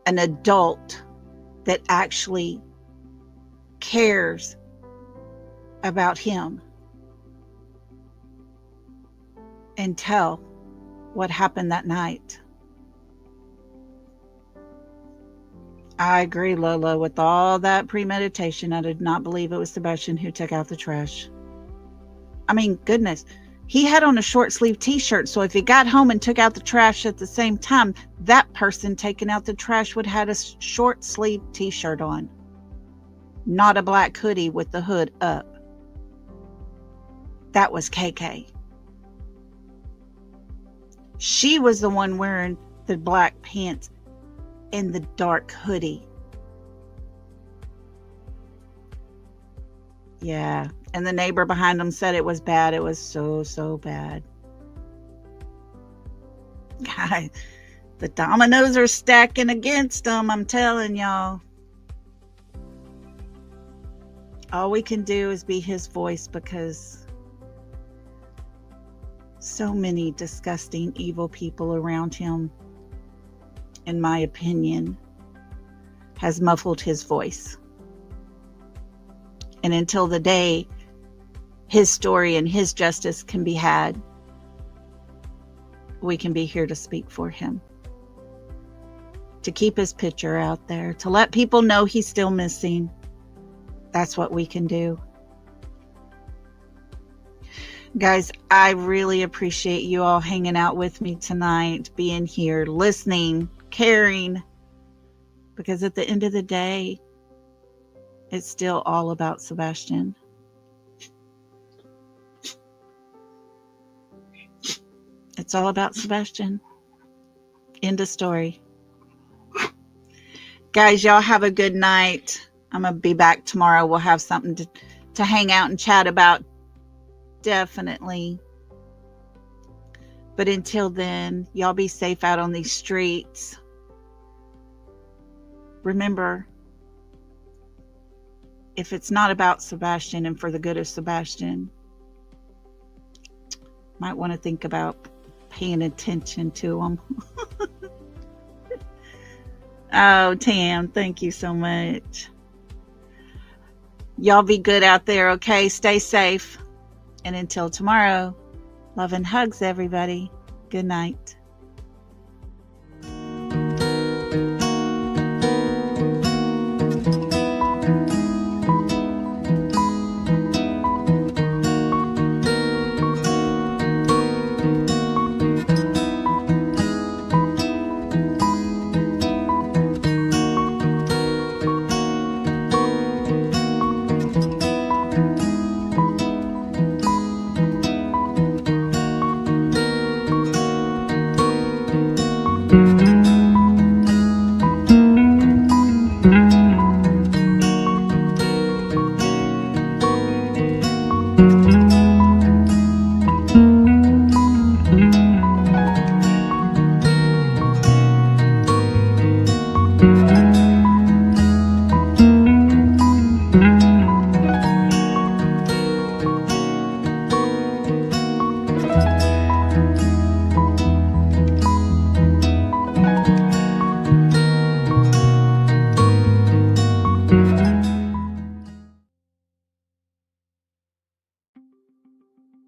an adult that actually cares about him and tell what happened that night. I agree, Lolo. With all that premeditation, I did not believe it was Sebastian who took out the trash. I mean, goodness. He had on a short sleeve t-shirt, so if he got home and took out the trash at the same time, that person taking out the trash would have had a short sleeve t-shirt on. Not a black hoodie with the hood up. That was KK. She was the one wearing the black pants and the dark hoodie. Yeah. And the neighbor behind them said it was bad. It was so, so bad. The dominoes are stacking against them, I'm telling y'all. All we can do is be his voice, because so many disgusting, evil people around him, in my opinion, has muffled his voice. And until the day his story and his justice can be had, we can be here to speak for him, to keep his picture out there, to let people know he's still missing. That's what we can do. Guys, I really appreciate you all hanging out with me tonight, being here, listening, caring, because at the end of the day, it's still all about Sebastian. It's all about Sebastian. End of story. Guys, y'all have a good night. I'm going to be back tomorrow. We'll have something to hang out and chat about. Definitely. But until then, y'all be safe out on these streets. Remember, if it's not about Sebastian and for the good of Sebastian, might want to think about paying attention to him. Oh, Tam, thank you so much. Y'all be good out there, okay? Stay safe. And until tomorrow, love and hugs, everybody. Good night.